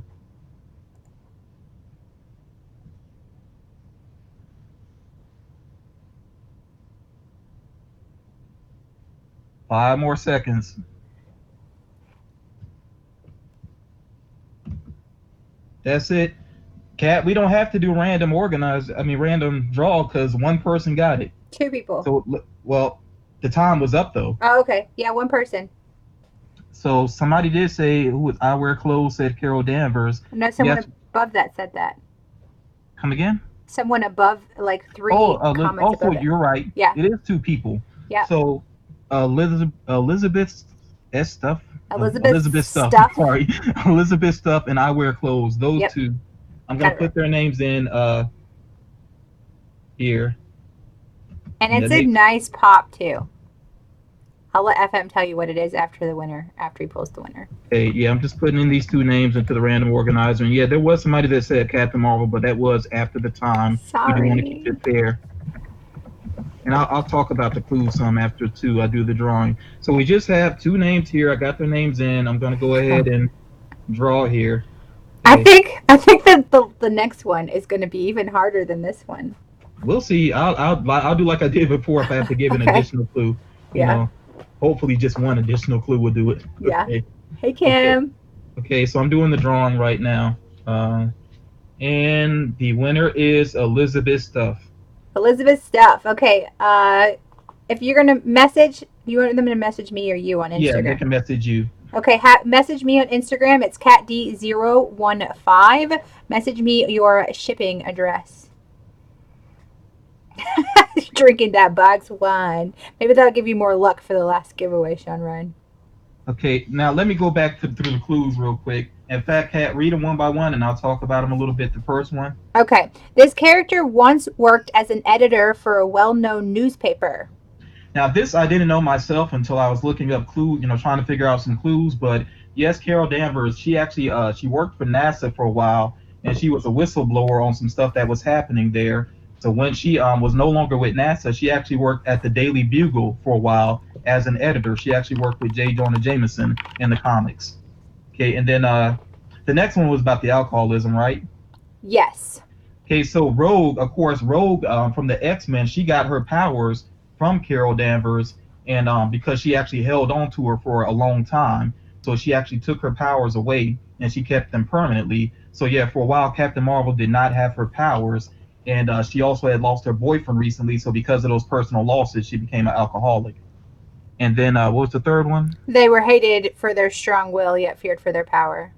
Five more seconds. That's it. Cat, we don't have to do random draw because one person got it. Two people. So, well, the time was up though. Oh, okay. Yeah, one person. So somebody did say, who was I wear clothes, said Carol Danvers. No, someone Yes. above that said that. Come again? Someone above, like three comments also, above it. you're right. Yeah. It is two people. Yeah. So, Elizabeth S. Stuff. Elizabeth Stuff. Stuff. Sorry. Elizabeth Stuff and I Wear Clothes. Those Yep. two. I'm going to put their names in here. And it's a nice pop, too. I'll let FM tell you what it is after he pulls the winner. Okay, yeah, I'm just putting in these two names into the random organizer. And yeah, there was somebody that said Captain Marvel, but that was after the time. Sorry. We do want to keep it fair. And I'll talk about the clues some after, too. I do the drawing. So we just have two names here. I got their names in. I'm going to go ahead and draw here. Okay. I think that the next one is going to be even harder than this one. We'll see. I'll do like I did before if I have to give an additional clue. You know, hopefully just one additional clue will do it. Yeah. Okay. Hey, Kim. Okay, so I'm doing the drawing right now. And the winner is Elizabeth Stuff. Elizabeth Stuff. Okay. If you're going to message, you want them to message me or you on Instagram? Yeah, they can message you. Okay, message me on Instagram. It's CatD015. Message me your shipping address. Drinking that box wine. Maybe that'll give you more luck for the last giveaway, Sean Ryan. Okay, now let me go back through the clues real quick. In fact, Kat, read them one by one, and I'll talk about them a little bit. The first one. Okay, this character once worked as an editor for a well-known newspaper. Now, this I didn't know myself until I was looking up clues, trying to figure out some clues. But yes, Carol Danvers, she actually she worked for NASA for a while, and she was a whistleblower on some stuff that was happening there. So when she was no longer with NASA, she actually worked at the Daily Bugle for a while as an editor. She actually worked with J. Jonah Jameson in the comics. Okay, and then the next one was about the alcoholism, right? Yes. Okay, so Rogue, of course, Rogue from the X-Men, she got her powers from Carol Danvers, and because she actually held on to her for a long time, so she actually took her powers away and she kept them permanently. So yeah, for a while, Captain Marvel did not have her powers, and she also had lost her boyfriend recently. So because of those personal losses, she became an alcoholic. And then what was the third one? They were hated for their strong will, yet feared for their power.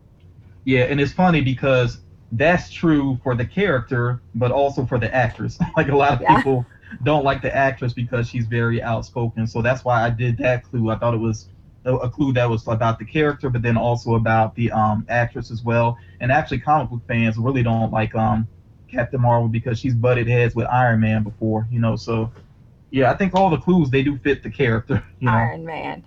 Yeah, and it's funny because that's true for the character, but also for the actress. Like a lot of people don't like the actress because she's very outspoken. So that's why I did that clue. I thought it was a clue that was about the character, but then also about the actress as well. And actually, comic book fans really don't like Captain Marvel because she's butted heads with Iron Man before, So yeah, I think all the clues they do fit the character. Iron Man.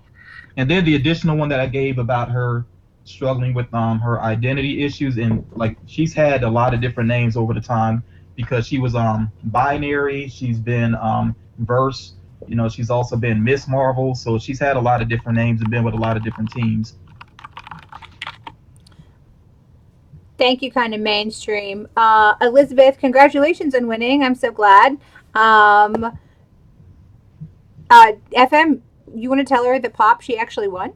And then the additional one that I gave about her struggling with her identity issues, and like she's had a lot of different names over the time because she was binary, she's been verse, she's also been Miss Marvel, so she's had a lot of different names and been with a lot of different teams. Thank you, kind of mainstream. Elizabeth, congratulations on winning. I'm so glad. FM, you want to tell her the pop she actually won?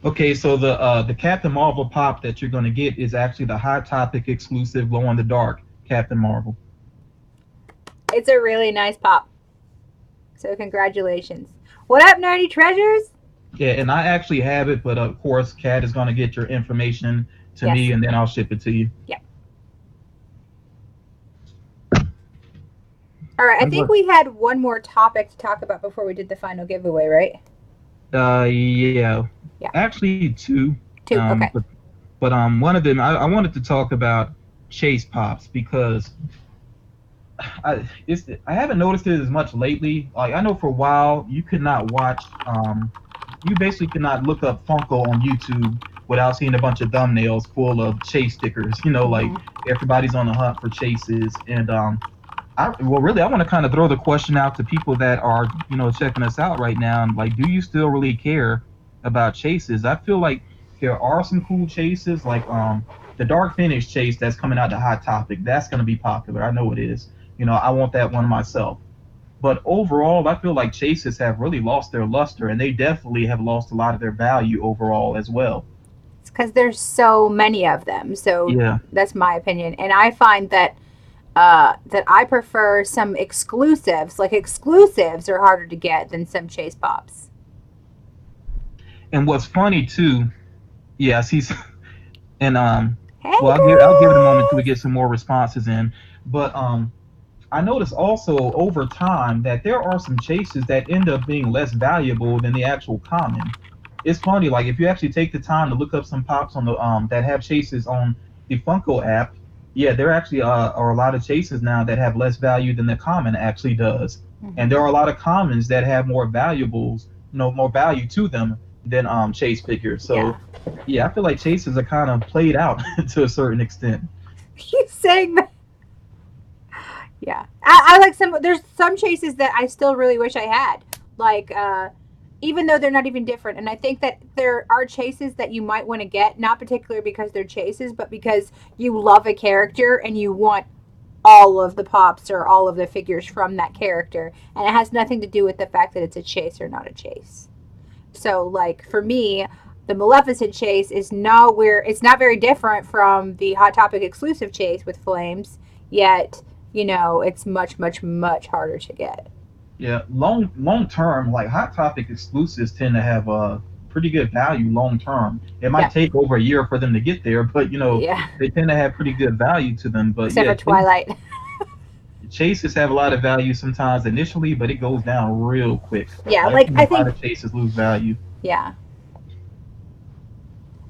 Okay, so the Captain Marvel pop that you're going to get is actually the Hot Topic exclusive glow in the dark Captain Marvel. It's a really nice pop. So congratulations. What up, Nerdy Treasures? Yeah, and I actually have it, but of course, Katt is going to get your information to me, and then I'll ship it to you. Yeah. All right, I think we had one more topic to talk about before we did the final giveaway, right? Yeah. Actually, two. Okay. But one of them, I wanted to talk about Chase Pops because I haven't noticed it as much lately. Like I know for a while you could not watch, you basically could not look up Funko on YouTube without seeing a bunch of thumbnails full of Chase stickers. Like everybody's on the hunt for Chases, and I want to kind of throw the question out to people that are checking us out right now, and like, do you still really care about Chases? I feel like there are some cool chases like the Dark Finish chase that's coming out to Hot Topic. That's gonna be popular. I know it is. I want that one myself. But overall, I feel like chases have really lost their luster, and they definitely have lost a lot of their value overall as well. It's because there's so many of them. So Yeah. that's my opinion, and I find that that I prefer some exclusives. Like exclusives are harder to get than some chase pops. And what's funny too, yes, he's and Hey, well, I'll give it a moment till we Chris. get some more responses in. But I noticed also over time that there are some chases that end up being less valuable than the actual common. It's funny, like if you actually take the time to look up some pops on the that have chases on the Funko app, yeah, there actually are a lot of chases now that have less value than the common actually does, and there Mm-hmm. are a lot of commons that have more valuables, more value to them than chase figures. Yeah. So, yeah, I feel like chases are kind of played out to a certain extent. He's saying that. Yeah, I like some. There's some chases that I still really wish I had. Like, even though they're not even different, and I think that there are chases that you might want to get, not particularly because they're chases, but because you love a character and you want all of the pops or all of the figures from that character, and it has nothing to do with the fact that it's a chase or not a chase. So, like for me, the Maleficent chase is nowhere. It's not very different from the Hot Topic exclusive chase with Flames. Yet, it's much, much, much harder to get. Yeah, long term, like Hot Topic exclusives tend to have a pretty good value long term. It might Yeah, take over a year for them to get there, but yeah. they tend to have pretty good value to them. But Except yeah, for Twilight. chases have a lot of value sometimes initially, but it goes down real quick. Yeah, I've like seen I a lot think. of chases lose value. Yeah,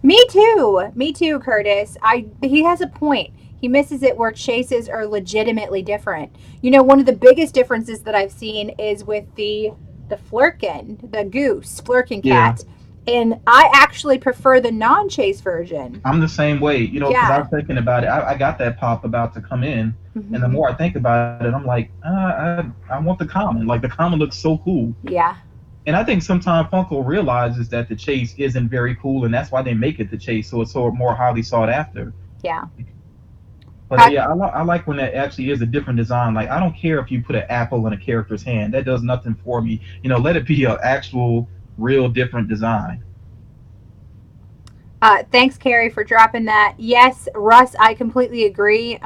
me too. Me too, Curtis. He has a point. He misses it where chases are legitimately different. One of the biggest differences that I've seen is with the Flurkin, the goose, Flurkin Yeah, cat. And I actually prefer the non-chase version. I'm the same way, because I Yeah. was thinking about it. I got that pop about to come in, and the Hmm. more I think about it, I'm like, I want the common. Like the common looks so cool. Yeah. And I think sometimes Funko realizes that the chase isn't very cool, and that's why they make it the chase, so it's so more highly sought after. Yeah. But I, yeah, I like when that actually is a different design. Like I don't care if you put an apple in a character's hand; that does nothing for me. Let it be an actual, real different design. Thanks, Carrie, for dropping that. Yes, Russ, I completely agree.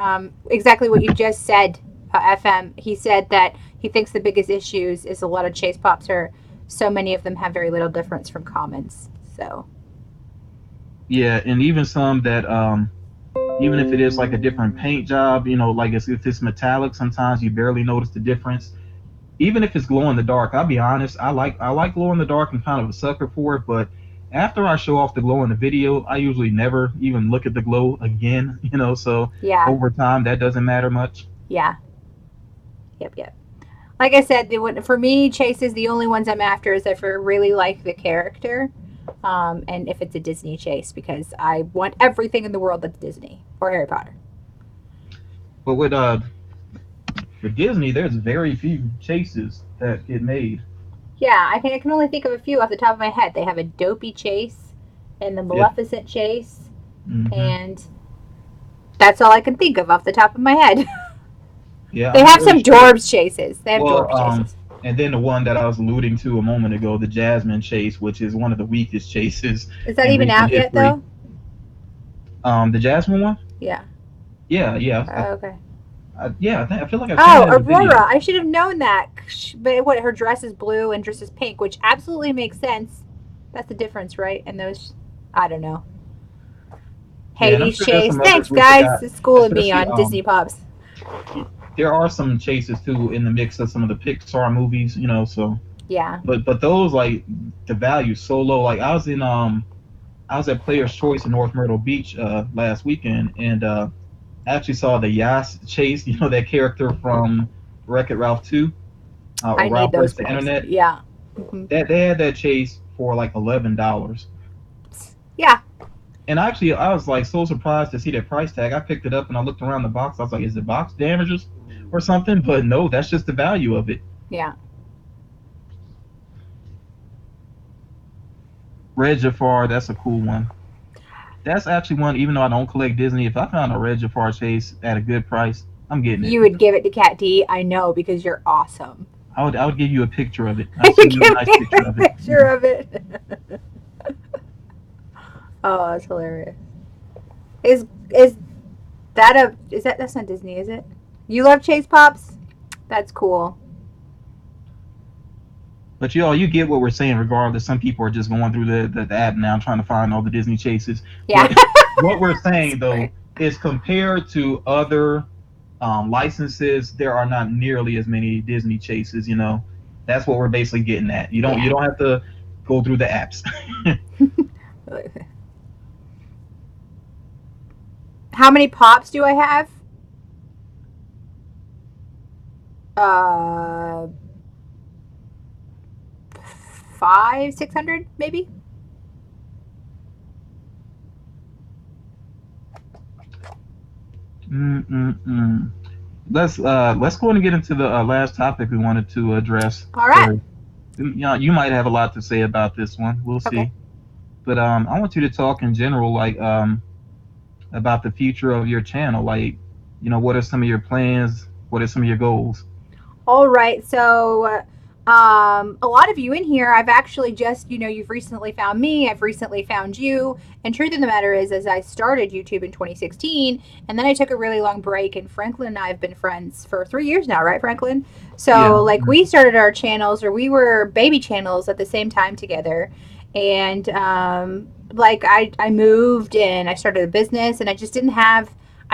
Exactly what you just said, FM. He said that he thinks the biggest issues is a lot of chase pops are so many of them have very little difference from commons. So, Yeah, and even some that even if it is like a different paint job, like if it's metallic, sometimes you barely notice the difference. Even if it's glow in the dark, I'll be honest, I like glow in the dark. I'm kind of a sucker for it, but after I show off the glow in the video, I usually never even look at the glow again. So yeah, over time that doesn't matter much. yeah, yep, yep. Like I said, for me, chase is the only ones I'm after is if I really like the character, and if it's a Disney chase because I want everything in the world that's Disney or Harry Potter. But with Disney, there's very few chases that get made. Yeah, I can only think of a few off the top of my head. They have a Dopey chase and the Yeah. Maleficent chase, Hmm. and that's all I can think of off the top of my head. Yeah, They I'm have pretty some sure. Dorbs chases. They have Well, Dorbs chases. and then the one that I was alluding to a moment ago, the Jasmine chase, which is one of the weakest chases Is that in even recent out yet, history. though? The Jasmine one. Yeah. Yeah, yeah, Oh, okay. yeah. I feel like I've seen Oh, that in the Aurora. video. I should have known that. But what? Her dress is blue and dress is pink, which absolutely makes sense. That's the difference, right? And those, I don't know. Yeah, and I'm Hades sure there's chase. some others Thanks, we guys. forgot. It's schooling me Especially on Disney Pops. there are some chases too in the mix of some of the Pixar movies. So Yeah. but those like the value so low. Like I was at Players Choice in North Myrtle Beach last weekend, and I actually saw the Yas chase. That character from Wreck It Ralph 2, or I need Ralph those Breaks the points. Internet. Yeah. Hmm. That they had that chase for like $11. Yeah. And actually, I was like so surprised to see that price tag. I picked it up and I looked around the box. I was like, "Is it box damages or something?" But no, that's just the value of it. Yeah. Red Jafar, that's a cool one. That's actually one. Even though I don't collect Disney, if I found a Red Jafar chase at a good price, I'm getting it. You would give it to Cat D. I know because you're awesome. I would give you a picture of it. I'd send you a Give nice me picture a of it. picture of it. Oh, that's hilarious. Is that a is that that's not Disney, is it? You love Chase Pops? That's cool. But you get what we're saying. Regardless, some people are just going through the app now trying to find all the Disney chases. Yeah. But what we're saying though Sorry. is compared to other licenses, there are not nearly as many Disney chases. That's what we're basically getting at. You Yeah. don't have to go through the apps. How many pops do I have? Uh, 5, 600 maybe. Mm-mm-mm. Let's go and get into the last topic we wanted to address. All right. 'Cause, you might have a lot to say about this one. We'll Okay. see. But I want you to talk in general, like about the future of your channel. Like, what are some of your plans? What are some of your goals? All right. So, a lot of you in here, I've actually just, you've recently found me. I've recently found you. And truth of the matter is, as I started YouTube in 2016, and then I took a really long break, and Franklyn and I have been friends for 3 years now, right, Franklyn? Yeah. So, like, we started our channels, or we were baby channels at the same time together. And, like, I moved and I started a business, and I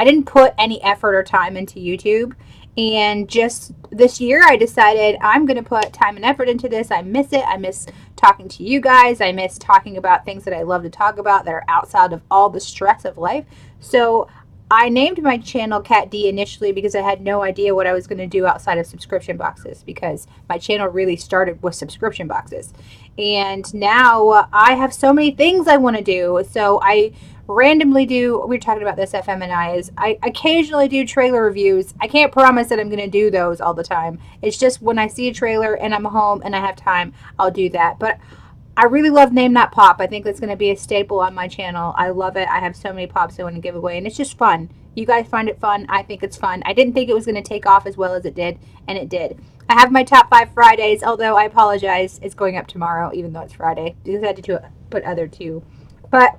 didn't put any effort or time into YouTube. And just this year, I decided I'm going to put time and effort into this. I miss it. I miss talking to you guys. I miss talking about things that I love to talk about that are outside of all the stress of life. So I named my channel Cat D initially because I had no idea what I was going to do outside of subscription boxes, because my channel really started with subscription boxes. And now I have so many things I want to do. So I randomly do, we were talking about this, FM and I, is I occasionally do trailer reviews. I can't promise that I'm going to do those all the time. It's just when I see a trailer and I'm home and I have time, I'll do that. But I really love Name That Pop. I think that's going to be a staple on my channel. I love it. I have so many pops I want to give away, and it's just fun. You guys find it fun. I think it's fun. I didn't think it was going to take off as well as it did, and it did. I have my top 5 Fridays, although I apologize. It's going up tomorrow, even though it's Friday. I decided to put other two. But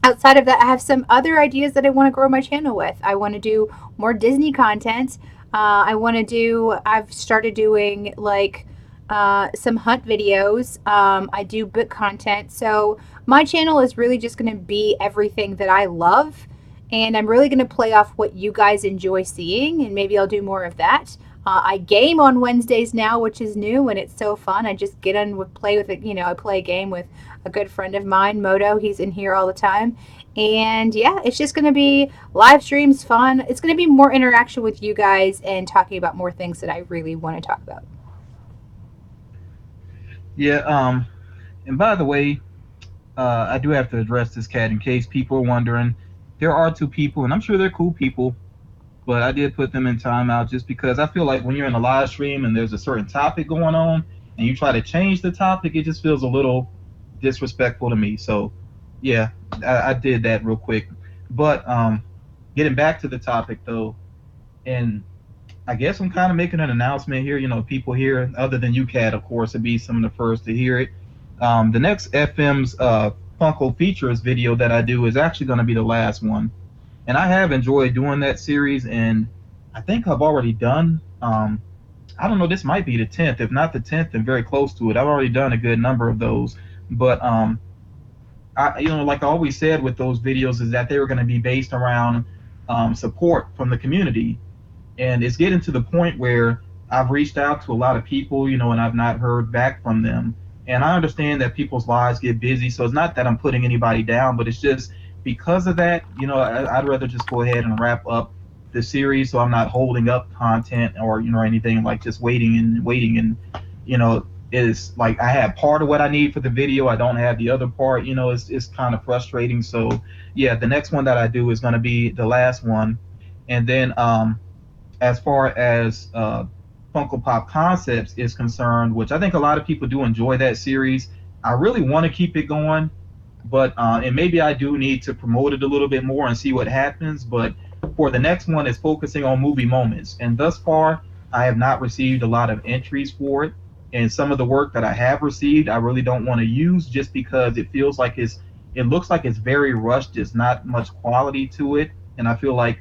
outside of that, I have some other ideas that I want to grow my channel with. I want to do more Disney content. I've started doing like some hunt videos. I do book content. So my channel is really just going to be everything that I love. And I'm really going to play off what you guys enjoy seeing. And maybe I'll do more of that. I game on Wednesdays now, which is new, and it's so fun. I just get in with play with it. I play a game with a good friend of mine, Moto. He's in here all the time. And yeah, it's just going to be live streams, fun. It's going to be more interaction with you guys and talking about more things that I really want to talk about. Yeah. And by the way, I do have to address this, cat, in case people are wondering. There are two people, and I'm sure they're cool people, but I did put them in timeout just because I feel like when you're in a live stream and there's a certain topic going on and you try to change the topic, it just feels a little disrespectful to me. So, yeah, I did that real quick. But getting back to the topic though, and I guess I'm kind of making an announcement here. People here, other than you, Cat, of course, would be some of the first to hear it. The next FM's Funko Features video that I do is actually going to be the last one. And I have enjoyed doing that series, and I think I've already done. I don't know. This might be the 10th, if not the 10th, and very close to it. I've already done a good number of those, but like I always said with those videos, is that they were going to be based around support from the community, and it's getting to the point where I've reached out to a lot of people, and I've not heard back from them. And I understand that people's lives get busy, so it's not that I'm putting anybody down, but it's just because of that, I'd rather just go ahead and wrap up the series, so I'm not holding up content or anything, like just waiting and waiting, and is like I have part of what I need for the video, I don't have the other part. It's kind of frustrating. So yeah, the next one that I do is going to be the last one, and then as far as Funko Pop Concepts is concerned, which I think a lot of people do enjoy that series. I really want to keep it going, but and maybe I do need to promote it a little bit more and see what happens. But for the next one, is focusing on movie moments, and thus far, I have not received a lot of entries for it. And some of the work that I have received, I really don't want to use just because it feels like it looks like it's very rushed. There's not much quality to it, and I feel like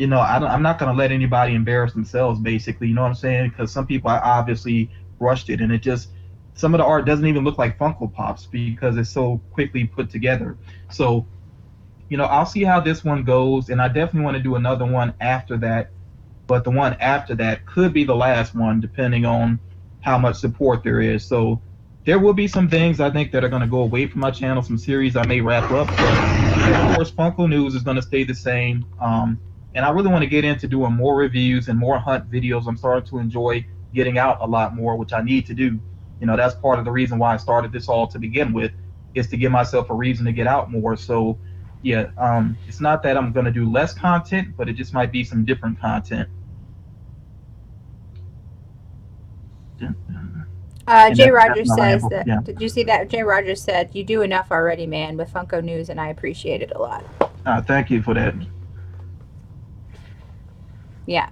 I'm not going to let anybody embarrass themselves, basically. You know what I'm saying? Because some people I obviously rushed it, and it just some of the art doesn't even look like Funko Pops because it's so quickly put together. So, I'll see how this one goes, and I definitely want to do another one after that. But the one after that could be the last one, depending on how much support there is. So, there will be some things I think that are going to go away from my channel, some series I may wrap up. But of course, Funko News is going to stay the same. And I really want to get into doing more reviews and more hunt videos. I'm starting to enjoy getting out a lot more, which I need to do. That's part of the reason why I started this all to begin with, is to give myself a reason to get out more. So, yeah, it's not that I'm going to do less content, but it just might be some different content. And Jay that's Rogers my says ramble. that. Yeah. Did you see that? Jay Rogers said, "You do enough already, man, with Funko News, and I appreciate it a lot." Thank you for that. Yeah.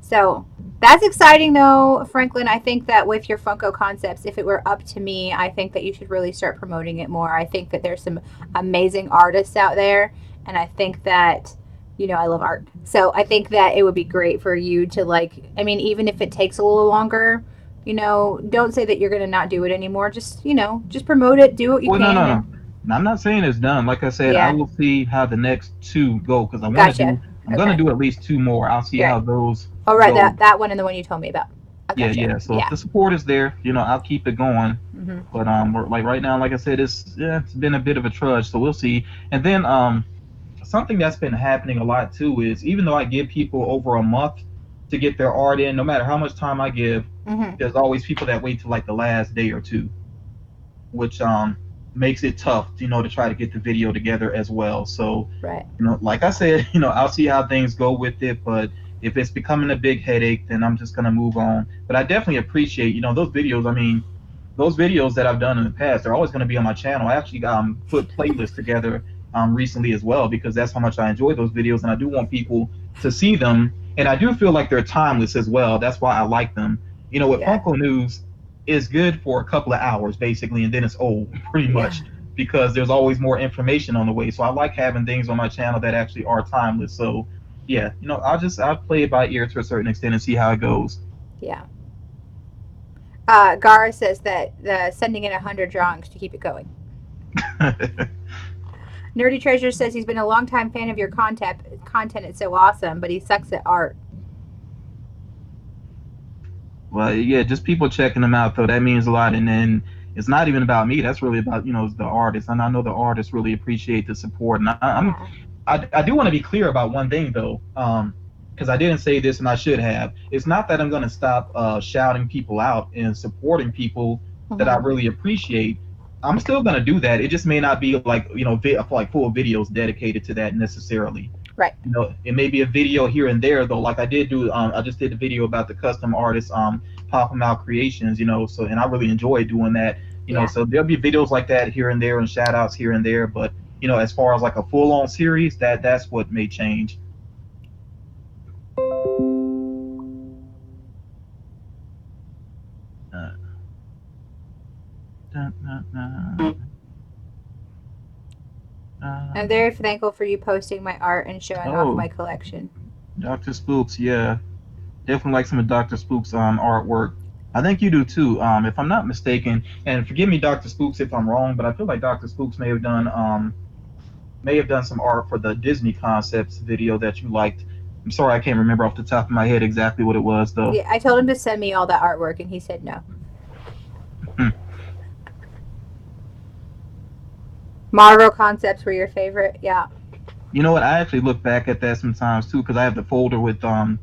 So that's exciting, though, Franklin. I think that with your Funko concepts, if it were up to me, I think that you should really start promoting it more. I think that there's some amazing artists out there, and I think that I love art. So I think that it would be great for you to I mean, even if it takes a little longer, don't say that you're going to not do it anymore. Just promote it, do what you Well, no, can, no, no. and I'm not saying it's done. Like I said, I yeah, will see how the next two go because gotcha. I'm gonna Okay, do at least two more. I'll see how right. those Oh, right, go. that one and the one you told me about. I Yeah, gotcha. yeah. So if Yeah. the support is there, I'll keep it going. Hmm. But like right now, like I said, it's been a bit of a trudge. So we'll see. And then something that's been happening a lot too is even though I give people over a month to get their art in, no matter how much time I give, Hmm. there's always people that wait till like the last day or two, which makes it tough, to try to get the video together as well. So, Right. like I said, I'll see how things go with it, but if it's becoming a big headache, then I'm just gonna move on. But I definitely appreciate, those videos. I mean, those videos that I've done in the past, they're always going to be on my channel. I actually put playlists together recently as well because that's how much I enjoy those videos, and I do want people to see them. And I do feel like they're timeless as well. That's why I like them. With Yeah. Funko News, it's good for a couple of hours basically, and then it's old pretty Yeah. much because there's always more information on the way. So I like having things on my channel that actually are timeless. So yeah, I'll play it by ear to a certain extent and see how it goes. Yeah. Gara says that sending in 100 drawings to keep it going. Nerdy Treasure says he's been a longtime fan of your content. Content is so awesome, but he sucks at art. Well, yeah, just people checking them out though. That means a lot. And then it's not even about me. That's really about the artists. And I know the artists really appreciate the support. And Yeah. I do want to be clear about one thing though, because I didn't say this and I should have. It's not that I'm going to stop shouting people out and supporting people that I Mm-hmm. really appreciate. I'm still going to do that. It just may not be like like full videos dedicated to that necessarily. Right. It may be a video here and there though. Like I did do, I just did a video about the custom artist, Pop 'em Out Creations, so and I really enjoy doing that. Yeah. So there'll be videos like that here and there and shout outs here and there, but as far as like a full on series, that's what may change. Uh, dun, dun, dun, I'm very thankful for you posting my art and showing off oh, my collection. Dr. Spooks, yeah, definitely like some of Dr. Spooks' artwork. I think you do too, if I'm not mistaken. And forgive me, Dr. Spooks, if I'm wrong, but I feel like Dr. Spooks may have done some art for the Disney concepts video that you liked. I'm sorry, I can't remember off the top of my head exactly what it was though. Yeah, I told him to send me all that artwork, and he said no. Marvel concepts were your favorite? Yeah. You know what? I actually look back at that sometimes too because I have the folder with the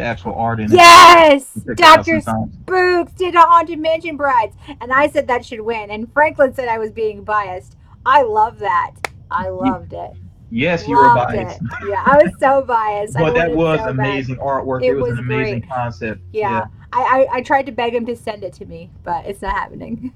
actual art in it. Yes! Check that out Dr. sometimes. Spooks did a Haunted Mansion Brides, and I said that should win, and Franklin said I was being biased. I love that. I loved it. Yes, you were Loved biased, it. Yeah, I was so biased. I but that wanted was so bad. amazing artwork. It It was an was amazing great. concept. Yeah. Yeah. I tried to beg him to send it to me, but it's not happening.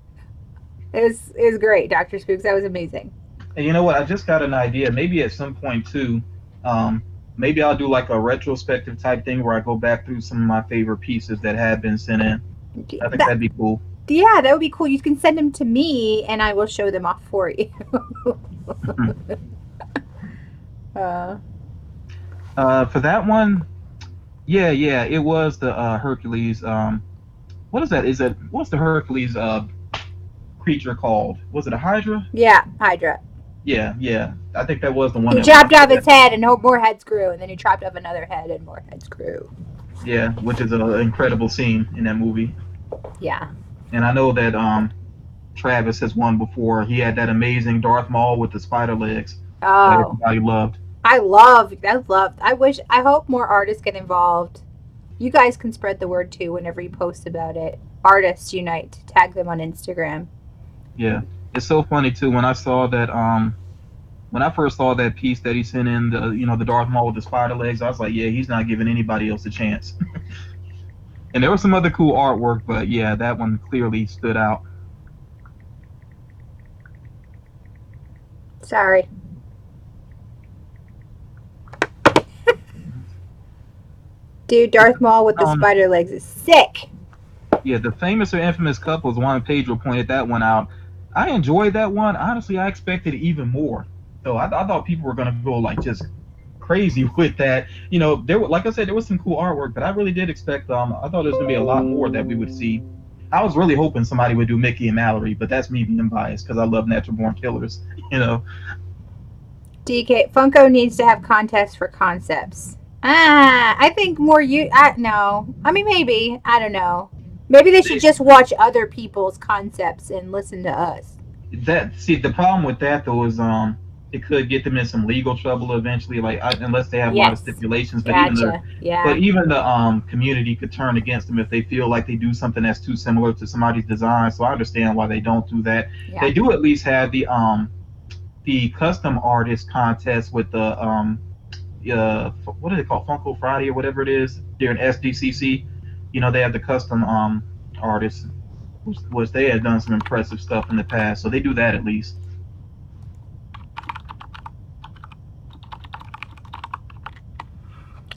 It was great, Doctor Spooks. That was amazing. And you know what? I just got an idea. Maybe at some point too, um, maybe I'll do like a retrospective type thing where I go back through some of my favorite pieces that have been sent in. I think That that'd be cool. yeah, that would be cool. You can send them to me, and I will show them off for you. uh, For that one, yeah, yeah, it was the Hercules. What is that? Is it what's the Hercules creature called? Was it a Hydra? yeah, Hydra. Yeah, yeah. I think that was the one He that went chopped after off that. his head, and more heads grew, and then he chopped off another head, and more heads grew. Yeah, which is an incredible scene in that movie. Yeah. And I know that Travis has won before. He had that amazing Darth Maul with the spider legs that Oh, everybody loved. I wish, I hope more artists get involved. You guys can spread the word too whenever you post about it. Artists unite. Tag them on Instagram. Yeah, it's so funny too when I saw that when I first saw that piece that he sent in the Darth Maul with the spider legs. I was like, yeah, he's not giving anybody else a chance. And there was some other cool artwork, but yeah, that one clearly stood out. Sorry. Dude, Darth Maul with the Um, spider legs is sick. yeah, the famous or infamous couples. One Pedro pointed that one out. I enjoyed that one. Honestly, I expected even more. So I thought people were gonna go like just crazy with that. Like I said, there was some cool artwork, but I really did expect. I thought there was gonna be a lot more that we would see. I was really hoping somebody would do Mickey and Mallory, but that's me being biased because I love Natural Born Killers. You know, DK Funko needs to have contests for concepts. I think more you. No, I mean maybe. I don't know. Maybe they should just watch other people's concepts and listen to us. the problem with that though is it could get them in some legal trouble eventually, unless they have a lot of Yes. stipulations. Gotcha. But Yeah. even the community could turn against them if they feel like they do something that's too similar to somebody's design. So I understand why they don't do that. Yeah. They do at least have the custom artist contest with the what do they call Funko Friday or whatever it is during SDCC. They have the custom artists, which they had done some impressive stuff in the past. So they do that at least.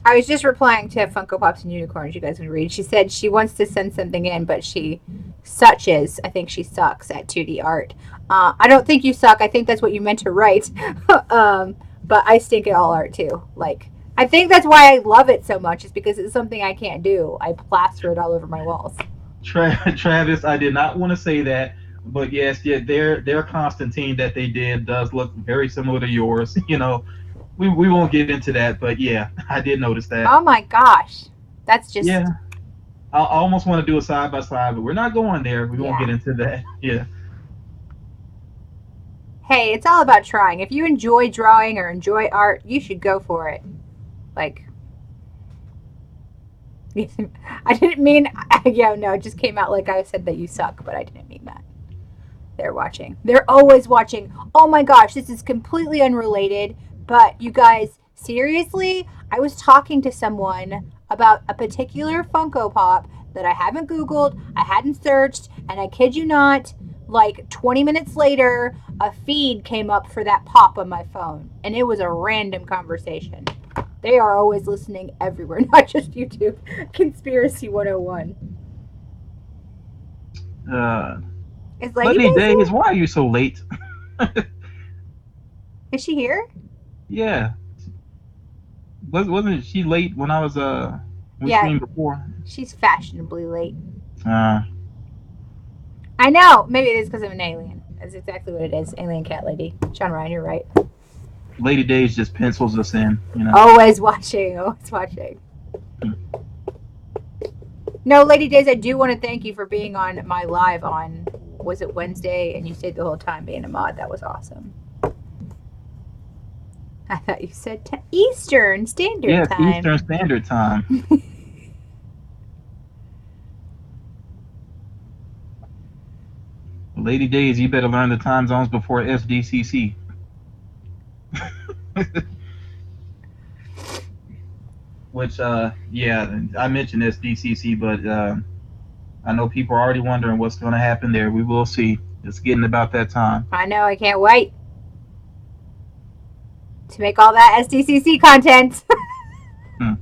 I was just replying to Funko Pops and Unicorns. You guys can read. She said she wants to send something in, but I think she sucks at 2D art. I don't think you suck. I think that's what you meant to write. But I stink at all art too. Like, I think that's why I love it so much, is because it's something I can't do. I plaster it all over my walls. Travis, I did not want to say that, but yes, yeah, their Constantine that they did does look very similar to yours. We won't get into that, but yeah, I did notice that. Oh my gosh. That's just, Yeah, I almost want to do a side by side, but we're not going there. We won't yeah. get into that. Yeah. Hey, it's all about trying. If you enjoy drawing or enjoy art, you should go for it. Like, I didn't mean, yeah, no, it just came out like I said that you suck, but I didn't mean that. They're watching. They're always watching. Oh my gosh, this is completely unrelated, but you guys, seriously, I was talking to someone about a particular Funko Pop that I haven't Googled, I hadn't searched, and I kid you not, like 20 minutes later, a feed came up for that pop on my phone, and it was a random conversation. They are always listening everywhere, not just YouTube. Conspiracy 101. Uh, Is Lady Lady Days Days, here? why are you so late? Is she here? Yeah, wasn't she late when I was we Yeah, streamed before? she's fashionably late. Uh, I know. Maybe it is because I'm an alien. That's exactly what it is. Alien cat lady. Sean Ryan, you're right. Lady Days just pencils us in. Always watching. Always watching. No, Lady Days, I do want to thank you for being on my live on, was it Wednesday? And you stayed the whole time being a mod. That was awesome. I thought you said Eastern Standard Yes, Time. Eastern Standard Time. Lady Days, you better learn the time zones before SDCC. Which, yeah, I mentioned SDCC, but I know people are already wondering what's going to happen there. We will see. It's getting about that time. I know. I can't wait to make all that SDCC content. Hmm.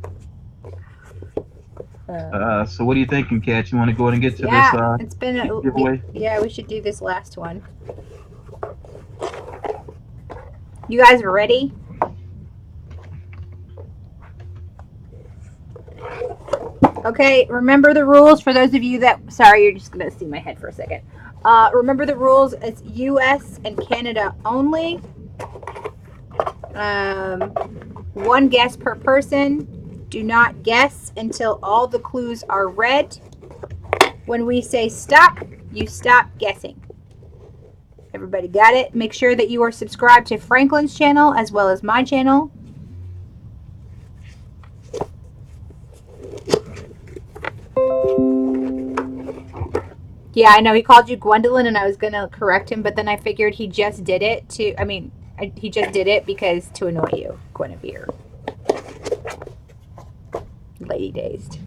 So what are you thinking, Katt? You want to go ahead and get to this Yeah, it's been giveaway? yeah, we should do this last one. You guys ready? Okay, remember the rules for those of you that. Sorry, you're just gonna see my head for a second. Remember the rules. It's U.S. and Canada only. One guess per person. Do not guess until all the clues are read. When we say stop, you stop guessing. Everybody got it? Make sure that you are subscribed to Franklyn's channel as well as my channel. Yeah, I know he called you Gwendolyn and I was going to correct him, but then I figured he just did it he just did it because to annoy you, Guinevere. Lady dazed.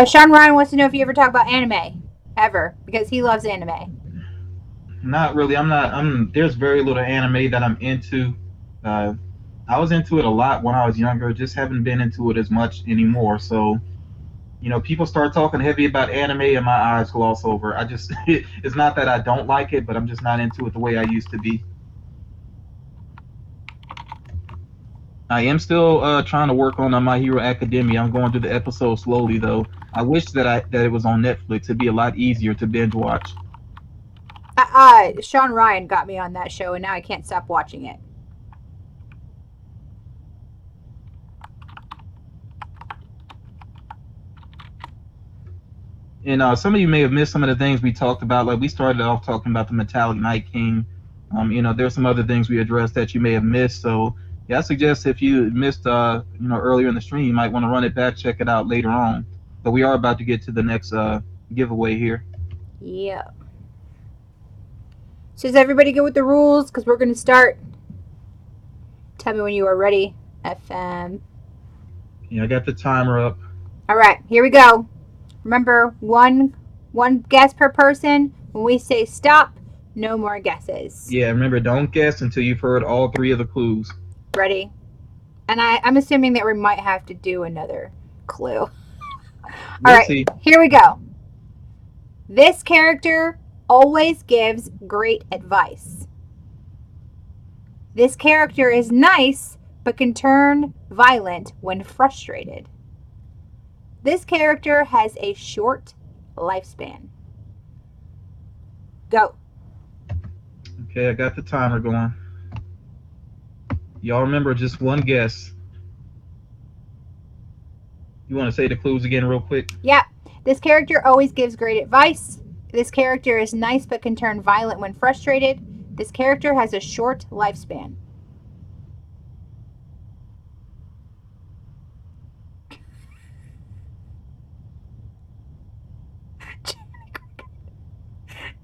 Sean Ryan wants to know if you ever talk about anime. Ever. Because he loves anime. Not really. There's very little anime that I'm into. I was into it a lot when I was younger. Just haven't been into it as much anymore. So, people start talking heavy about anime and my eyes gloss over. It's not that I don't like it, but I'm just not into it the way I used to be. I am still trying to work on My Hero Academia. I'm going through the episodes slowly, though. I wish that it was on Netflix. It'd be a lot easier to binge watch. Sean Ryan got me on that show, and now I can't stop watching it. And some of you may have missed some of the things we talked about. Like we started off talking about the Metallic Night King. There's some other things we addressed that you may have missed. So yeah, I suggest if you missed, earlier in the stream, you might want to run it back, check it out later on. But we are about to get to the next giveaway here. Yeah. So is everybody good with the rules? Because we're going to start. Tell me when you are ready, FM. Yeah, I got the timer up. All right, here we go. Remember, one guess per person. When we say stop, no more guesses. Yeah, remember, don't guess until you've heard all three of the clues. Ready? And I'm assuming that we might have to do another clue. All right, see. Here we go. This character always gives great advice. This character is nice, but can turn violent when frustrated. This character has a short lifespan. Go. Okay, I got the timer going. Y'all remember just one guess. You want to say the clues again real quick? Yeah. This character always gives great advice. This character is nice but can turn violent when frustrated. This character has a short lifespan.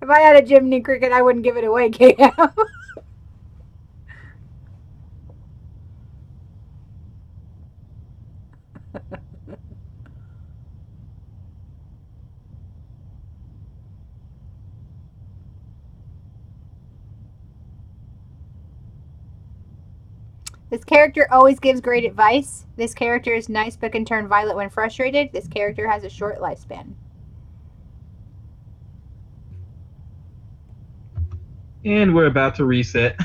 If I had a Jiminy Cricket, I wouldn't give it away, KM. This character always gives great advice. This character is nice but can turn violent when frustrated. This character has a short lifespan. And we're about to reset.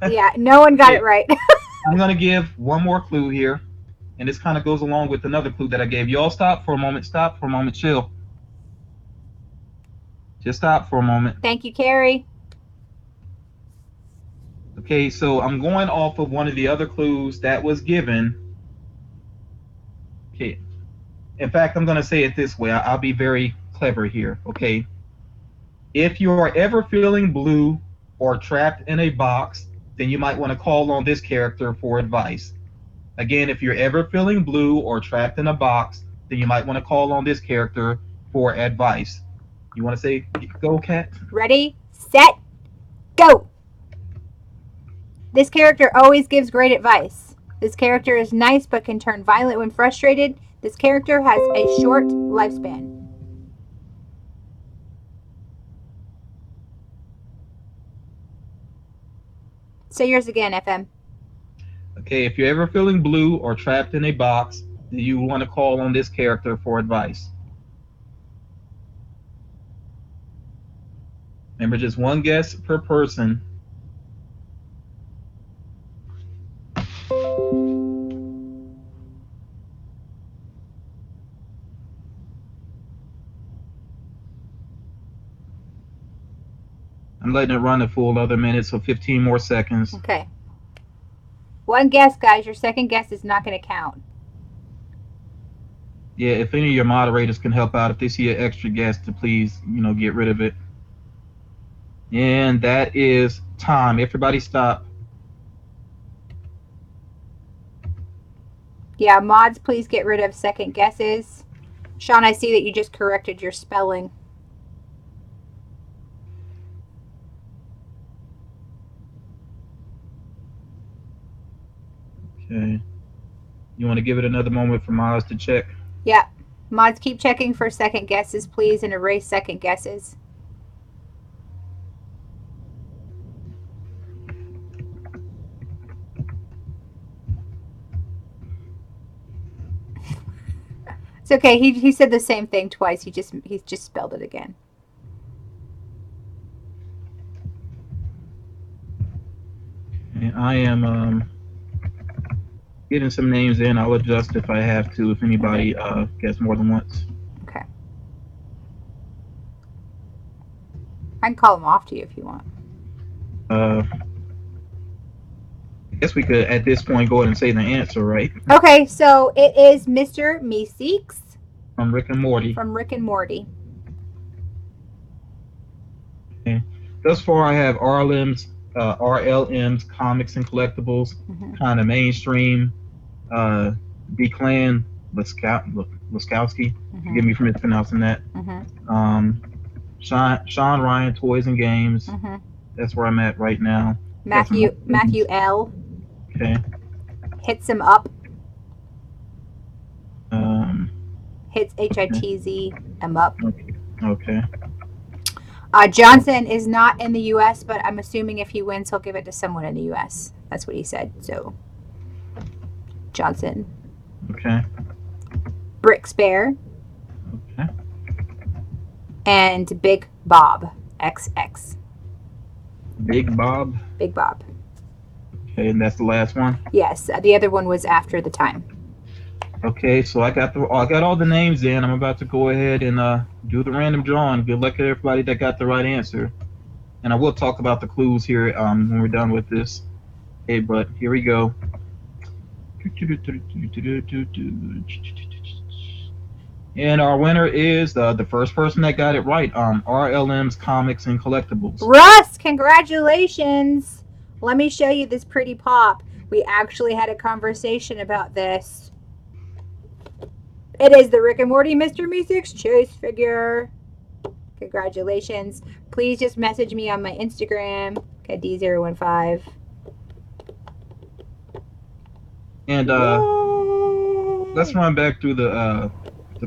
Yeah, no one got it right. I'm going to give one more clue here. And this kind of goes along with another clue that I gave. You all stop for a moment. Stop for a moment. Chill. Just stop for a moment. Thank you, Carrie. Okay, so I'm going off of one of the other clues that was given. Okay. In fact, I'm going to say it this way. I'll be very clever here. Okay. If you are ever feeling blue or trapped in a box, then you might want to call on this character for advice. Again, if you're ever feeling blue or trapped in a box, then you might want to call on this character for advice. You want to say go, Katt? Ready, set, go. This character always gives great advice. This character is nice but can turn violent when frustrated. This character has a short lifespan. Say yours again, FM. Okay, if you're ever feeling blue or trapped in a box, do you want to call on this character for advice? Remember, just one guess per person. I'm letting it run a full other minute, so 15 more seconds. Okay. One guess, guys. Your second guess is not going to count. Yeah, if any of your moderators can help out, if they see an extra guess, to please, get rid of it. And that is time. Everybody stop. Yeah, mods, please get rid of second guesses. Sean, I see that you just corrected your spelling. Okay. You want to give it another moment for mods to check? Yeah. Mods, keep checking for second guesses, please, and erase second guesses. It's okay. He said the same thing twice. He's just spelled it again. And I am getting some names in. I'll adjust if I have to, if anybody gets more than once. Okay. I can call them off to you if you want. I guess we could, at this point, go ahead and say the answer, right? Okay, so it is Mr. Meeseeks. From Rick and Morty. From Rick and Morty. Okay. Thus far, I have RLM's Comics and Collectibles, kind of mainstream. D-Clan Laskowski. Forgive me for mispronouncing that. Sean Ryan, Toys and Games. That's where I'm at right now. Matthew L. Okay. Hits him up. Hits HITZ him up. Okay. Johnson is not in the U.S., but I'm assuming if he wins, he'll give it to someone in the U.S. That's what he said. So, Johnson. Okay. Brick Spare. Okay. And Big Bob XX. Big Bob. Big Bob. Okay, and that's the last one. Yes, the other one was after the time. Okay, so I got all the names in. I'm about to go ahead and do the random drawing. Good luck to everybody that got the right answer. And I will talk about the clues here when we're done with this. Okay, but here we go. And our winner is the first person that got it right. RLM's Comics and Collectibles. Russ, congratulations! Let me show you this pretty pop. We actually had a conversation about this. It is the Rick and Morty Mr. Meeseeks chase figure. Congratulations. Please just message me on my Instagram, D015. And let's run back through the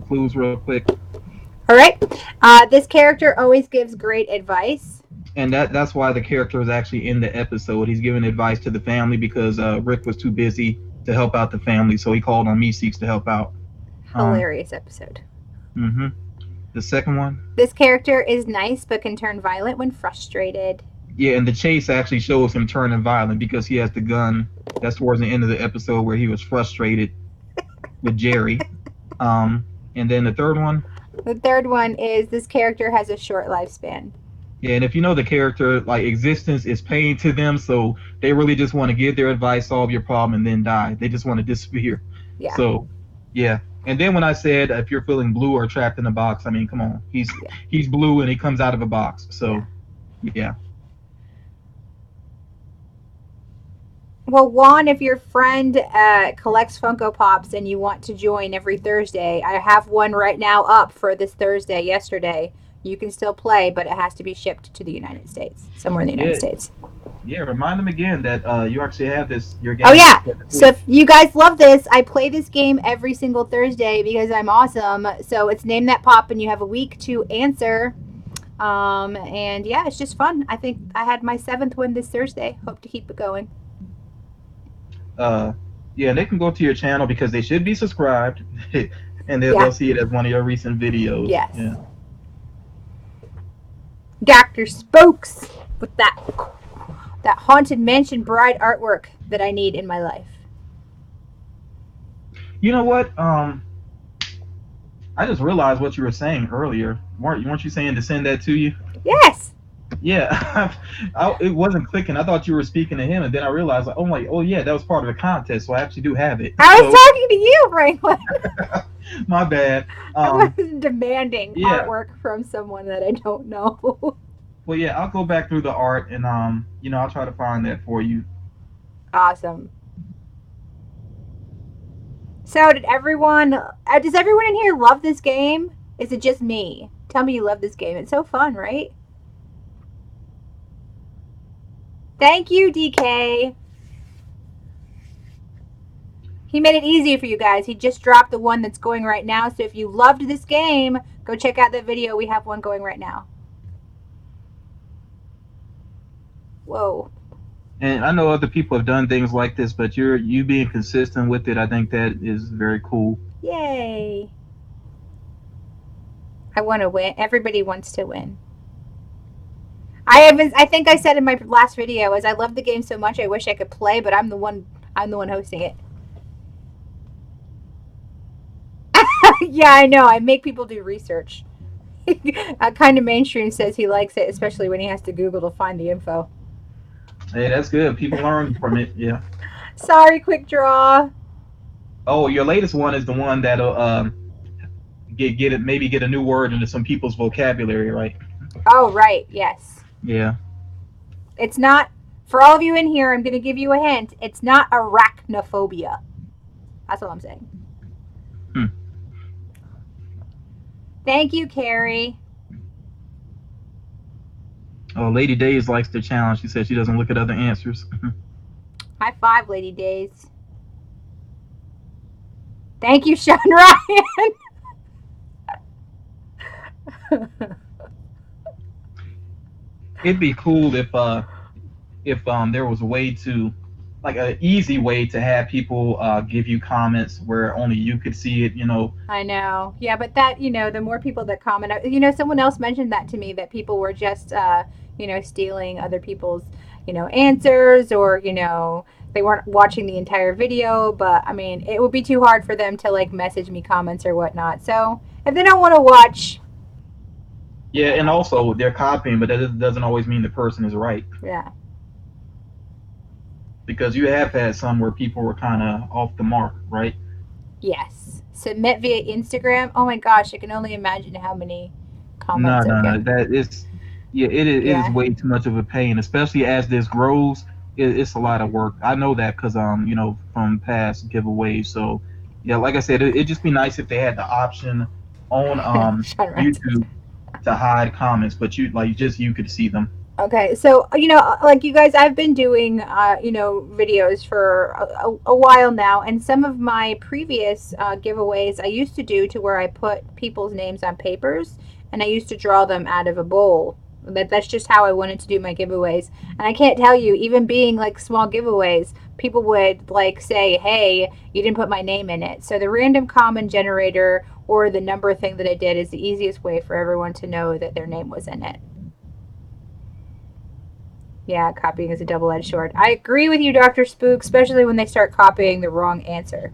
clues real quick. All right. This character always gives great advice. And that's why the character is actually in the episode. He's giving advice to the family because Rick was too busy to help out the family, so he called on Meeseeks to help out. Hilarious episode. The second one? This character is nice but can turn violent when frustrated. Yeah, and the chase actually shows him turning violent because he has the gun. That's towards the end of the episode where he was frustrated with Jerry. And then the third one? The third one is this character has a short lifespan. Yeah, and if you know the character, like, existence is pain to them, so they really just want to give their advice, solve your problem, and then die. They just want to disappear. Yeah. So, yeah. And then when I said if you're feeling blue or trapped in a box, I mean, come on. He's blue and he comes out of a box. So, yeah. Well, Juan, if your friend collects Funko Pops and you want to join every Thursday, I have one right now up for this Thursday, yesterday. You can still play, but it has to be shipped to the United States, somewhere in the United States. Yeah, remind them again that you actually have your game. Oh, yeah. So if you guys love this, I play this game every single Thursday because I'm awesome. So it's Name That Pop, and you have a week to answer And yeah, it's just fun. I think I had my 7th win this Thursday. Hope to keep it going. Uh, yeah, they can go to your channel because they should be subscribed, and Yeah. they'll see it as one of your recent videos. Yes. Yeah. Dr. Spokes with that haunted mansion bride artwork that I need in my life. You know what? I just realized what you were saying earlier. Weren't you saying to send that to you? Yes. Yeah, it wasn't clicking. I thought you were speaking to him, and then I realized, like, oh my, oh yeah, that was part of the contest, so I actually do have it. I was So talking to you, Franklyn. my bad. I wasn't demanding Yeah. artwork from someone that I don't know. Well, yeah, I'll go back through the art, and I'll try to find that for you. Awesome. So, does everyone in here love this game? Is it just me? Tell me you love this game. It's so fun, right? Thank you, DK. He made it easy for you guys. He just dropped the one that's going right now. So if you loved this game, go check out that video. We have one going right now. Whoa. And I know other people have done things like this, but you being consistent with it, I think that is very cool. Yay. I want to win. Everybody wants to win. I think I said in my last video is I love the game so much I wish I could play, but I'm the one hosting it. Yeah, I know. I make people do research. Kind of mainstream says he likes it, especially when he has to Google to find the info. Hey, that's good. People learn from it. Yeah. Sorry, quick draw. Oh, your latest one is the one that'll get it, maybe get a new word into some people's vocabulary, right? Oh, right. Yes. Yeah. It's not, for all of you in here, I'm going to give you a hint. It's not arachnophobia. That's all I'm saying. Hmm. Thank you, Carrie. Oh, Lady Days likes the challenge. She said she doesn't look at other answers. High five, Lady Days. Thank you, Sean Ryan. It'd be cool if there was a way to, like, an easy way to have people give you comments where only you could see it. I know. Yeah, but that, the more people that comment, someone else mentioned that to me, that people were just, stealing other people's, answers, or, they weren't watching the entire video. But I mean, it would be too hard for them to like message me comments or whatnot. So if they don't want to watch. Yeah, and also they're copying, but that doesn't always mean the person is right. Yeah. Because you have had some where people were kind of off the mark, right? Yes. Submit via Instagram. Oh my gosh, I can only imagine how many comments. No. That is, yeah, it is way too much of a pain, especially as this grows. It's a lot of work. I know that because from past giveaways. So yeah, like I said, it'd just be nice if they had the option on YouTube to hide comments, but you could see them. Okay, so like you guys, I've been doing videos for a while now, and some of my previous giveaways I used to do to where I put people's names on papers and I used to draw them out of a bowl. That's just how I wanted to do my giveaways. And I can't tell you, even being like small giveaways, people would like say, "Hey, you didn't put my name in it." So the random comment generator or the number thing that I did is the easiest way for everyone to know that their name was in it. Yeah, copying is a double-edged sword. I agree with you, Dr. Spook, especially when they start copying the wrong answer.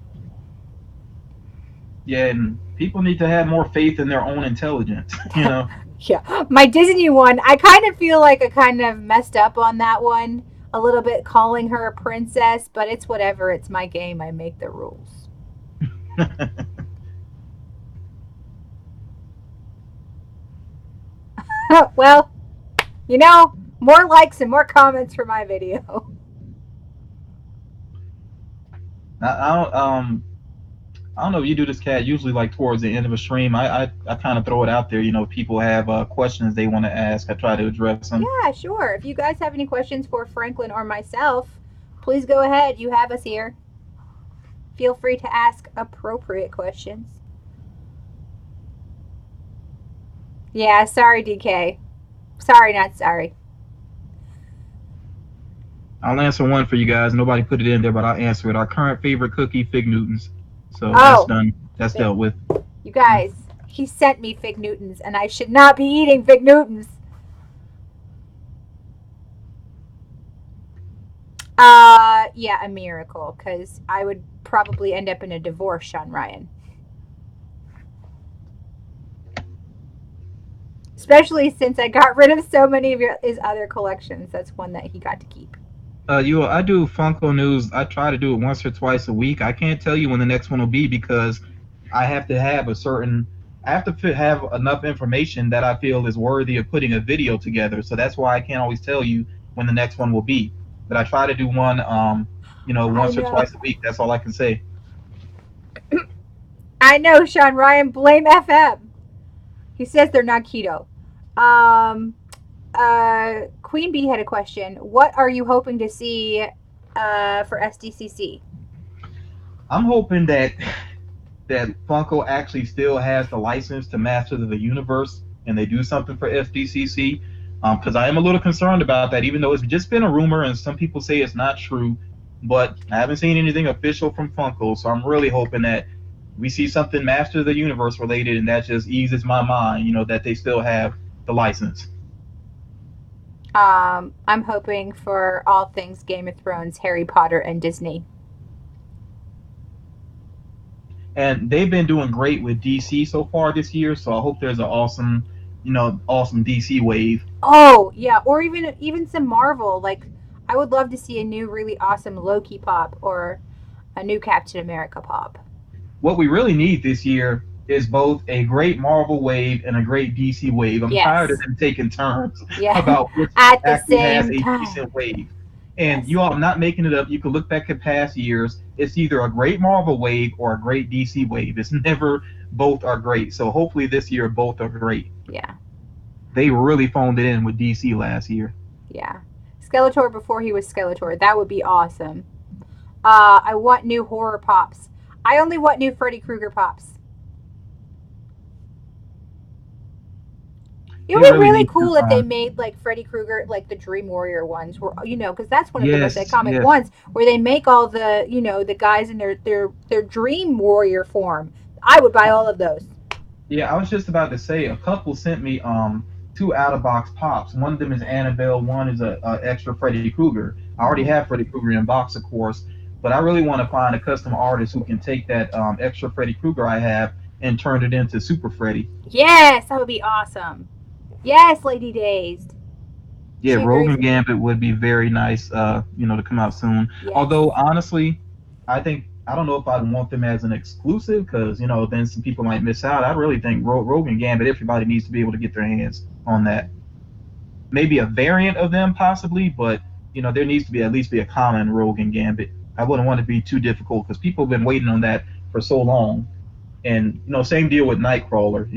Yeah, and people need to have more faith in their own intelligence, Yeah, my Disney one, I kind of feel like I kind of messed up on that one a little bit, calling her a princess, but it's whatever. It's my game. I make the rules. Well, more likes and more comments for my video. I don't know if you do this, Cat. Usually, like towards the end of a stream, I kind of throw it out there. People have questions they want to ask. I try to address them. Yeah, sure. If you guys have any questions for Franklyn or myself, please go ahead. You have us here. Feel free to ask appropriate questions. Yeah, sorry, DK. Sorry, not sorry. I'll answer one for you guys. Nobody put it in there, but I'll answer it. Our current favorite cookie, Fig Newtons. So that's Oh, done. That's Fig. dealt with. You guys, he sent me Fig Newtons, and I should not be eating Fig Newtons. Yeah, a miracle, because I would probably end up in a divorce, Sean Ryan. Especially since I got rid of so many of his other collections. That's one that he got to keep. I do Funko News. I try to do it once or twice a week. I can't tell you when the next one will be because I have to have a certain. I have to have enough information that I feel is worthy of putting a video together. So that's why I can't always tell you when the next one will be. But I try to do one, I once or know. twice a week. That's all I can say. I know, Sean Ryan. Blame FM. He says they're not keto. Um, Queen Bee had a question. What are you hoping to see for SDCC? I'm hoping that Funko actually still has the license to Masters of the Universe and they do something for SDCC. Because I am a little concerned about that, even though it's just been a rumor and some people say it's not true. But I haven't seen anything official from Funko, so I'm really hoping that we see something Masters of the Universe related, and that just eases my mind, that they still have the license. I'm hoping for all things Game of Thrones, Harry Potter, and Disney. And they've been doing great with DC so far this year, so I hope there's an awesome DC wave. Oh yeah, or even some Marvel. Like I would love to see a new really awesome Loki pop or a new Captain America pop. What we really need this year is both a great Marvel wave and a great DC wave. I'm tired of Yes. them taking turns Yeah. about which At the actually has same a time. decent wave. And Yes. you all, I'm not making it up. You can look back at past years. It's either a great Marvel wave or a great DC wave. It's never both are great. So hopefully this year both are great. Yeah. They really phoned it in with DC last year. Yeah. Skeletor before he was Skeletor. That would be awesome. I want new horror pops. I only want new Freddy Krueger pops. It would They be really really need to. cool if they made like Freddy Krueger, like the Dream Warrior ones, where because that's one of the most Yes, iconic yes. ones, where they make all the the guys in their Dream Warrior form. I would buy all of those. Yeah, I was just about to say a couple sent me two out of box pops. One of them is Annabelle. One is a extra Freddy Krueger. I already Mm-hmm. have Freddy Krueger in box, of course, but I really want to find a custom artist who can take that extra Freddy Krueger I have and turn it into Super Freddy. Yes, that would be awesome. Yes, Lady Dazed. Yeah, She Rogue agrees and with me. Gambit would be very nice, to come out soon. Yes. Although honestly, I don't know if I'd want them as an exclusive because then some people might miss out. I really think Rogue and Gambit, everybody needs to be able to get their hands on that. Maybe a variant of them possibly, but there needs to be at least be a common Rogue and Gambit. I wouldn't want it to be too difficult because people have been waiting on that for so long. And same deal with Nightcrawler.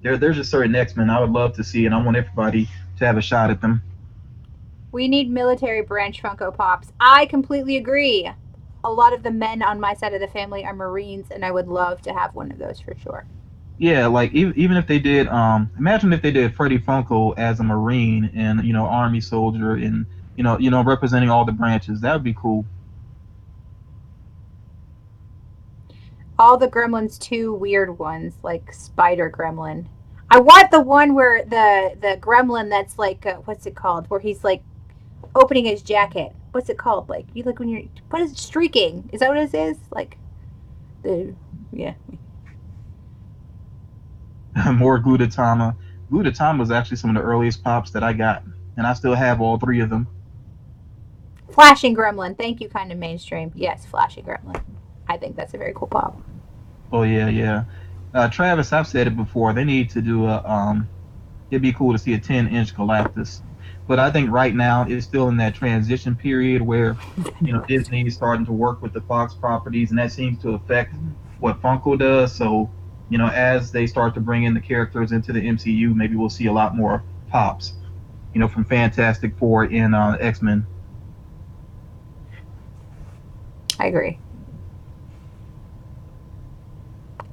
There's just certain X-Men I would love to see, and I want everybody to have a shot at them. We need military branch Funko Pops. I completely agree. A lot of the men on my side of the family are Marines, and I would love to have one of those for sure. Yeah, like even if they did, imagine if they did Freddie Funko as a Marine and Army soldier and representing all the branches. That would be cool. All the Gremlins 2 weird ones, like Spider Gremlin. I want the one where the gremlin that's like what's it called? Where he's like opening his jacket. What's it called? Like you like when you're what is it, streaking? Is that what it is? Like the yeah. More Gudetama. Gudetama was actually some of the earliest pops that I got, and I still have all three of them. Flashing Gremlin. Thank you, kind of mainstream. Yes, Flashing Gremlin. I think that's a very cool pop. Oh yeah, yeah. Travis, I've said it before. They need to do a It'd be cool to see a 10-inch Galactus. But I think right now it's still in that transition period where, Disney is starting to work with the Fox properties, and that seems to affect what Funko does. So, as they start to bring in the characters into the MCU, maybe we'll see a lot more pops, from Fantastic Four and X-Men. I agree.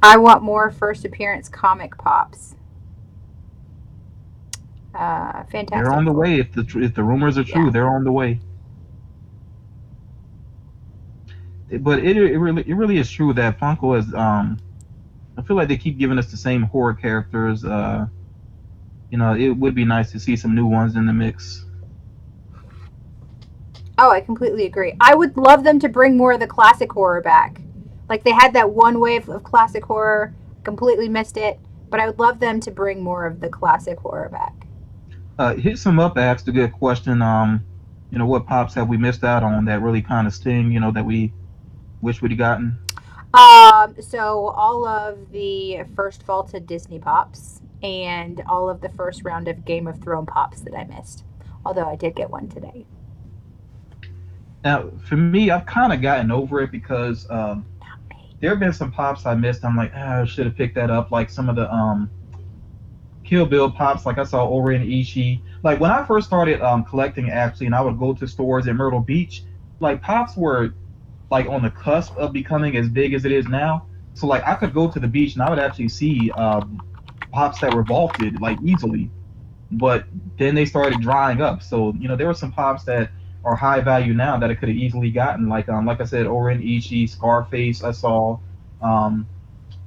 I want more first appearance comic pops. They're Fantastic on the Four. way. If the rumors are true, Yeah. they're on the way. But it really is true that Funko is I feel like they keep giving us the same horror characters. It would be nice to see some new ones in the mix. Oh, I completely agree. I would love them to bring more of the classic horror back. Like they had that one wave of classic horror, completely missed it, but I would love them to bring more of the classic horror back. Hit some up asked a good question. What pops have we missed out on that really kind of sting? That we wish we'd gotten. So all of the first vaulted Disney pops and all of the first round of Game of Thrones pops that I missed. Although I did get one today. Now, for me, I've kind of gotten over it because Not me. there have been some pops I missed. I'm like, I should have picked that up. Like some of the Kill Bill pops, like I saw Ori and Ishii. Like when I first started collecting, actually, and I would go to stores in Myrtle Beach, like pops were like on the cusp of becoming as big as it is now. So like I could go to the beach and I would actually see pops that were vaulted like easily, but then they started drying up. So there were some pops that are high value now that I could have easily gotten, like I said, Oren Ishii, Scarface. I saw um,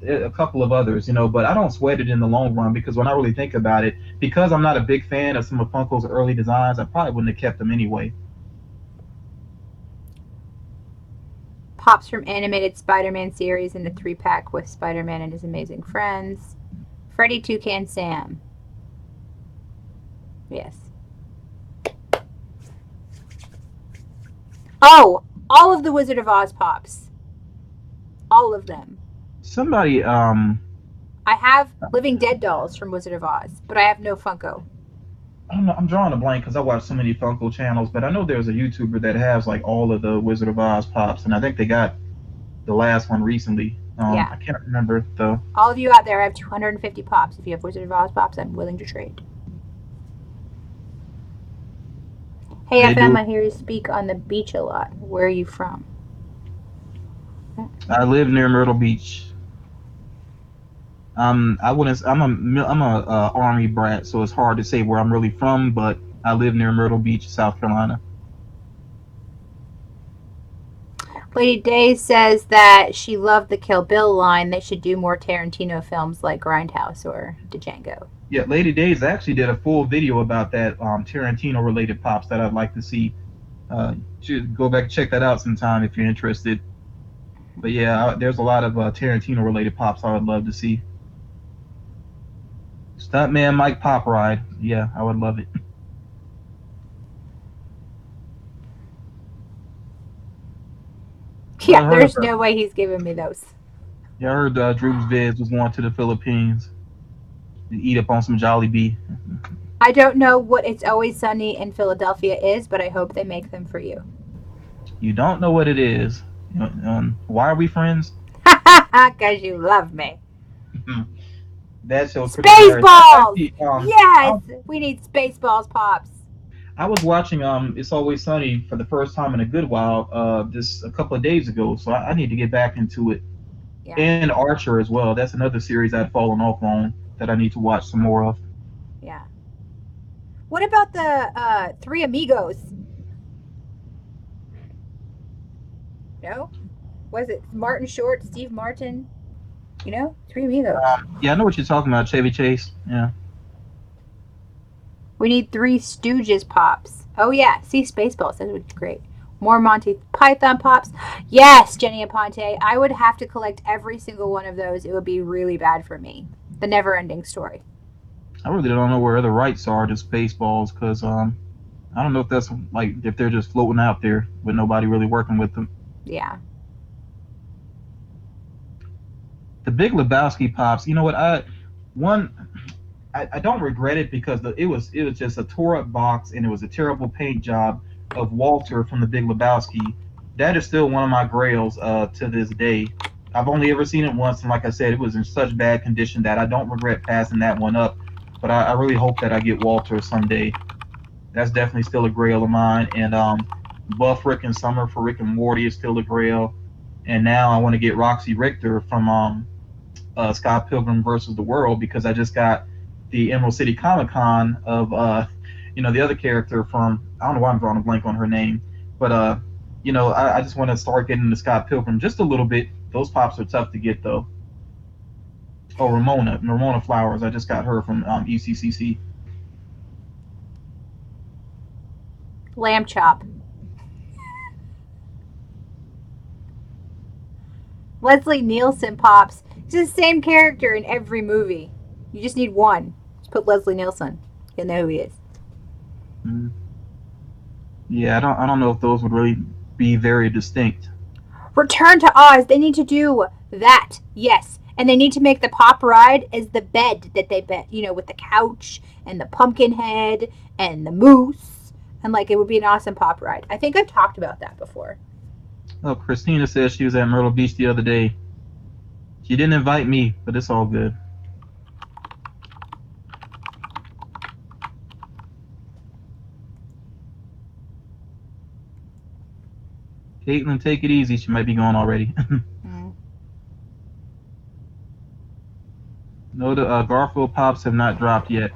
a couple of others, but I don't sweat it in the long run because when I really think about it, because I'm not a big fan of some of Funko's early designs, I probably wouldn't have kept them anyway. Pops from animated Spider-Man series in a 3-pack with Spider-Man and his amazing friends. Freddy Toucan Sam. Yes. Oh, all of the Wizard of Oz pops. All of them. Somebody, I have Living Dead dolls from Wizard of Oz, but I have no Funko. I don't know, I'm drawing a blank because I watch so many Funko channels, but I know there's a YouTuber that has like all of the Wizard of Oz pops, and I think they got the last one recently. Yeah. I can't remember though. All of you out there, I have 250 pops. If you have Wizard of Oz pops, I'm willing to trade. Hey They FM, do. I hear you speak on the beach a lot. Where are you from? I live near Myrtle Beach. I wouldn't. I'm a army brat, so it's hard to say where I'm really from, but I live near Myrtle Beach, South Carolina. Lady Day says that she loved the Kill Bill line. They should do more Tarantino films like Grindhouse or Django. Yeah, Lady Days actually did a full video about that Tarantino related pops that I'd like to see. Should go back and check that out sometime if you're interested. But yeah, there's a lot of Tarantino related pops I would love to see. Stuntman Mike Pop Ride. Yeah, I would love it. I Yeah, heard there's about. no way he's giving me those. Yeah, I heard Drew's Vids was going to the Philippines to eat up on some Jollibee. I don't know what It's Always Sunny in Philadelphia is, but I hope they make them for you. You don't know what it is. Why are we friends? Because you love me. That show Christopher Harris. Spaceballs! Actually, Yes! We need Spaceballs pops. I was watching It's Always Sunny for the first time in a good while this a couple of days ago, so I need to get back into it. Yeah. And Archer as well. That's another series I'd fallen off on that I need to watch some more of. Yeah. What about the Three Amigos? No? Was it Martin Short, Steve Martin? Three Amigos. Yeah, I know what you're talking about, Chevy Chase. Yeah. We need Three Stooges pops. Oh, yeah. See, Spaceballs. That would be great. More Monty Python pops. Yes, Jenny Aponte. I would have to collect every single one of those. It would be really bad for me. The never-ending story. I really don't know where the rights are to Spaceballs because I don't know if that's like if they're just floating out there with nobody really working with them. Yeah. The Big Lebowski pops. You know what? I don't regret it because it was just a tore up box and it was a terrible paint job of Walter from The Big Lebowski. That is still one of my grails to this day. I've only ever seen it once, and like I said, it was in such bad condition that I don't regret passing that one up. But I really hope that I get Walter someday. That's definitely still a grail of mine. And Buff Rick and Summer for Rick and Morty is still a grail. And now I want to get Roxy Richter from Scott Pilgrim versus the World because I just got the Emerald City Comic Con of the other character from, I don't know why I'm drawing a blank on her name, but I just want to start getting into Scott Pilgrim just a little bit. Those pops are tough to get though. Oh, Ramona Flowers. I just got her from ECCC. Lamb chop. Leslie Nielsen pops. It's the same character in every movie. You just need one. Just put Leslie Nielsen. You'll know who he is. Mm. Yeah, I don't know if those would really be very distinct. Return to Oz. They need to do that. Yes. And they need to make the pop ride as the bed that they bet, with the couch and the pumpkin head and the moose. And it would be an awesome pop ride. I think I've talked about that before. Oh, Christina says she was at Myrtle Beach the other day. She didn't invite me, but it's all good. Caitlin, take it easy. She might be gone already. No, the Garfield pops have not dropped yet.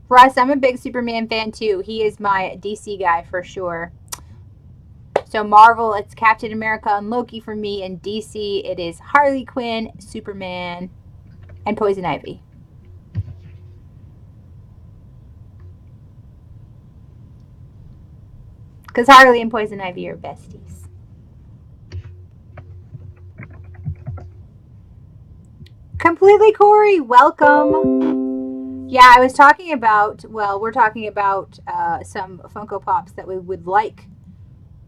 Russ, I'm a big Superman fan too. He is my DC guy for sure. So Marvel, it's Captain America and Loki for me. And DC, it is Harley Quinn, Superman, and Poison Ivy. Because Harley and Poison Ivy are besties. Completely Corey, welcome. Yeah, I was talking about, we're talking about some Funko Pops that we would like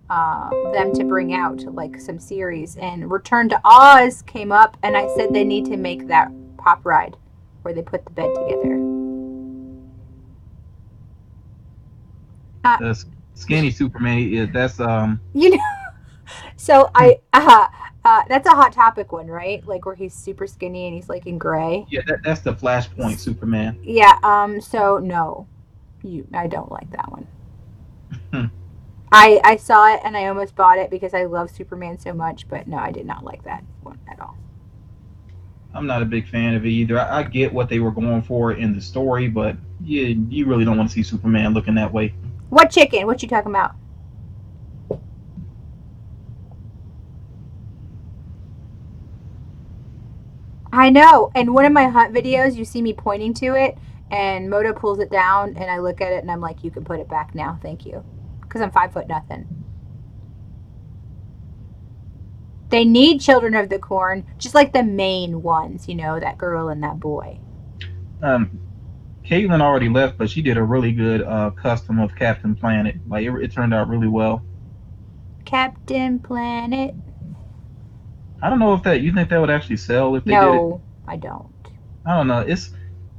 them to bring out, like some series. And Return to Oz came up, and I said they need to make that pop ride where they put the bed together. The skinny Superman, yeah, that's So that's a Hot Topic one, right? Like where he's super skinny and he's in gray. Yeah, that's the Flashpoint Superman. Yeah. So no, I don't like that one. I saw it and I almost bought it because I love Superman so much, but no, I did not like that one at all. I'm not a big fan of it either. I get what they were going for in the story, but you really don't want to see Superman looking that way. What chicken? What you talking about? I know. And one of my hunt videos, you see me pointing to it, and Moto pulls it down, and I look at it, and I'm like, you can put it back now. Thank you. Because I'm 5 foot nothing. They need Children of the Corn, just like the main ones, that girl and that boy. Caitlin already left, but she did a really good custom of Captain Planet. It turned out really well. Captain Planet. I don't know if you think that would actually sell if they did it. No, I don't. I don't know.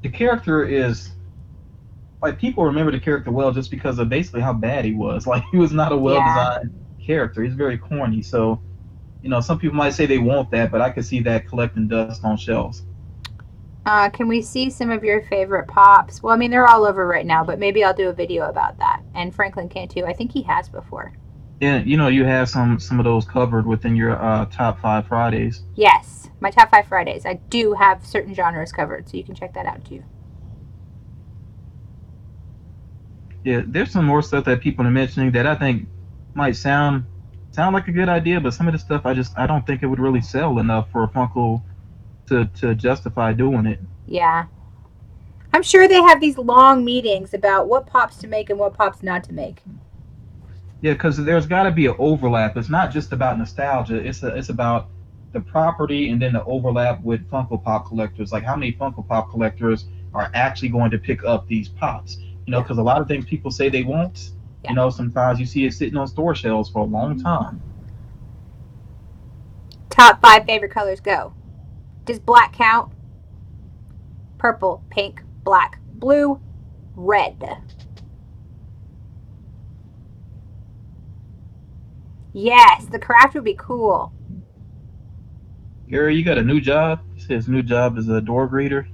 The character is people remember the character well just because of basically how bad he was. He was not a well-designed character. He's very corny. So, some people might say they want that, but I could see that collecting dust on shelves. Can we see some of your favorite pops? Well, I mean, they're all over right now, but maybe I'll do a video about that. And Franklyn can too. I think he has before. Yeah, you have some of those covered within your top 5 Fridays. Yes, my top 5 Fridays. I do have certain genres covered, so you can check that out too. Yeah, there's some more stuff that people are mentioning that I think might sound like a good idea, but some of the stuff I don't think it would really sell enough for Funko to justify doing it. Yeah. I'm sure they have these long meetings about what pops to make and what pops not to make. Yeah, because there's got to be an overlap. It's not just about nostalgia. It's about the property and then the overlap with Funko Pop collectors. How many Funko Pop collectors are actually going to pick up these pops? Because a lot of things people say they won't. Yeah. Sometimes you see it sitting on store shelves for a long time. Top 5 favorite colors, go. Does black count? Purple, pink, black, blue, red. Yes, the craft would be cool. Gary, you got a new job? His new job is a door greeter.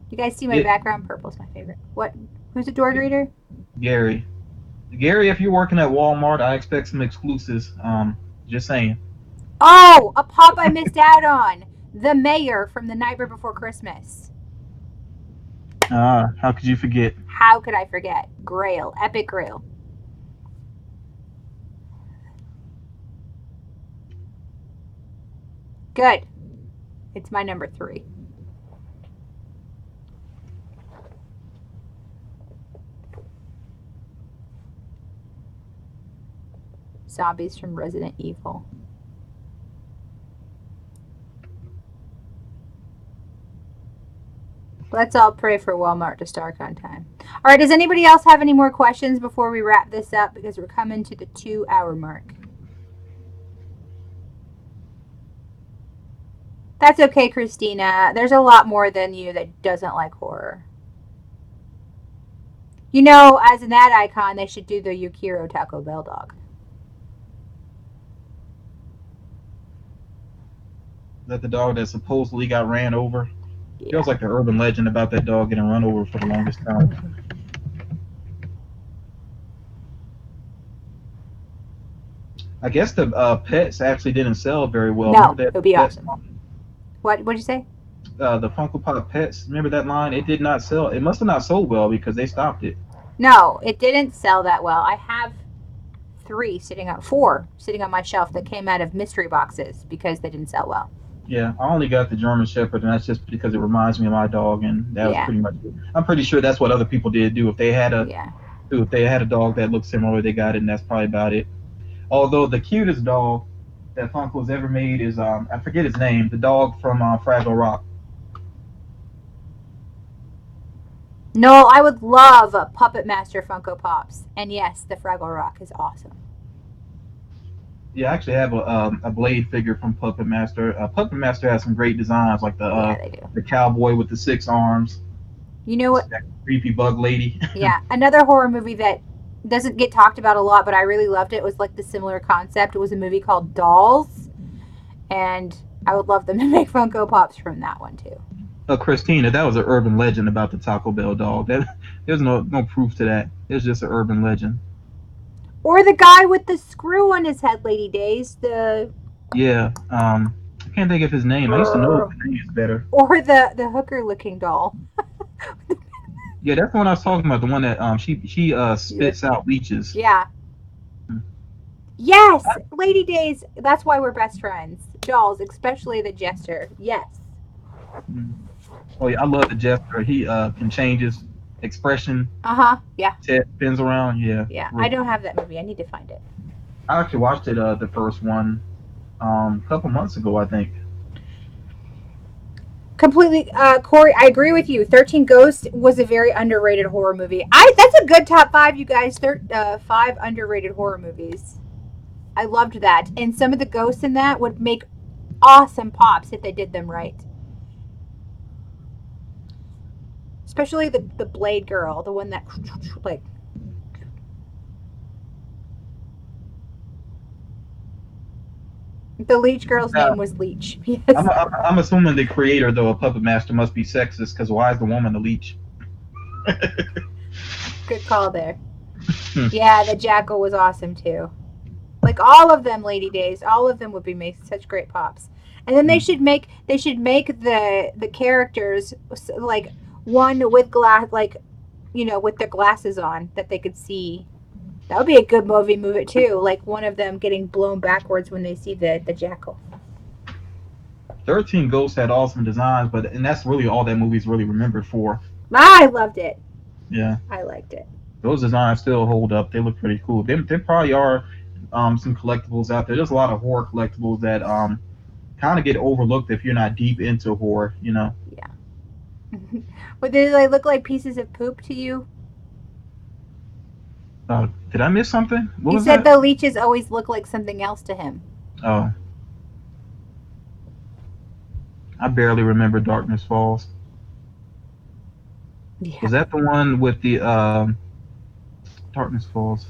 You guys see my background? Purple's my favorite. What? Who's a door greeter? Gary. Gary, if you're working at Walmart, I expect some exclusives. Just saying. Oh, a pop I missed out on. The mayor from The Nightmare Before Christmas. How could you forget? How could I forget? Grail. Epic Grail. Good. It's my number 3. Zombies from Resident Evil. Let's all pray for Walmart to start on time. All right, does anybody else have any more questions before we wrap this up? Because we're coming to the 2-hour mark. That's okay, Christina. There's a lot more than you that doesn't like horror. You know, as an ad icon, they should do the Yukiro Taco Bell dog. Is that the dog that supposedly got ran over? Yeah. Feels like the urban legend about that dog getting run over for the longest time. I guess the pets actually didn't sell very well. No, it would be awesome. What'd you say? The Funko Pop pets. Remember that line? It did not sell. It must have not sold well because they stopped it. No, it didn't sell that well. I have 4 sitting on my shelf that came out of mystery boxes because they didn't sell well. Yeah, I only got the German Shepherd, and that's just because it reminds me of my dog, and that was pretty much it. I'm pretty sure that's what other people did do. If they had a dog that looked similar, they got it, and that's probably about it. Although the cutest dog that Funko's ever made is I forget his name, the dog from Fraggle Rock. No, I would love a Puppet Master Funko Pops, and yes, the Fraggle Rock is awesome. Yeah, I actually have a Blade figure from Puppet Master. Puppet Master has some great designs, like the cowboy with the 6 arms. You know what? That creepy bug lady. Yeah, another horror movie that doesn't get talked about a lot, but I really loved it. It was like the similar concept. It was a movie called Dolls, and I would love them to make Funko Pops from that one too. Christina, that was an urban legend about the Taco Bell dog. There's no proof to that. It's just an urban legend. Or the guy with the screw on his head, Lady Days. I can't think of his name. I used to know his name is better. Or the hooker-looking doll. Yeah, that's the one I was talking about. The one that she spits out leeches. Yeah. Yes, Lady Days. That's why we're best friends. Dolls, especially the Jester. Yes. Oh yeah, I love the Jester. He can change his expression. Yeah. Spins around. Yeah. Yeah. I don't have that movie. I need to find it. I actually watched it the first one a couple months ago, I think. Completely, Corey, I agree with you. 13 Ghosts was a very underrated horror movie. That's a good top 5, you guys. 5 underrated horror movies. I loved that. And some of the ghosts in that would make awesome pops if they did them right. Especially the Blade girl, the one that like. The Leech girl's name was Leech. Yes. I'm assuming the creator, though, of Puppet Master must be sexist, because why is the woman the leech? Good call there. Yeah, the Jackal was awesome too. Like all of them, Lady Days, all of them would be making such great pops. And then they should make the characters like one with glass, like with their glasses on that they could see. That would be a good movie. Move it too, like one of them getting blown backwards when they see the Jackal. 13 Ghosts had awesome designs, and that's really all that movie's really remembered for. I loved it. Yeah, I liked it. Those designs still hold up. They look pretty cool. There probably are some collectibles out there. There's a lot of horror collectibles that kind of get overlooked if you're not deep into horror. Yeah. But did they look like pieces of poop to you? Did I miss something? He said the leeches always look like something else to him. Oh. I barely remember Darkness Falls. Yeah. Was that the one with the Darkness Falls?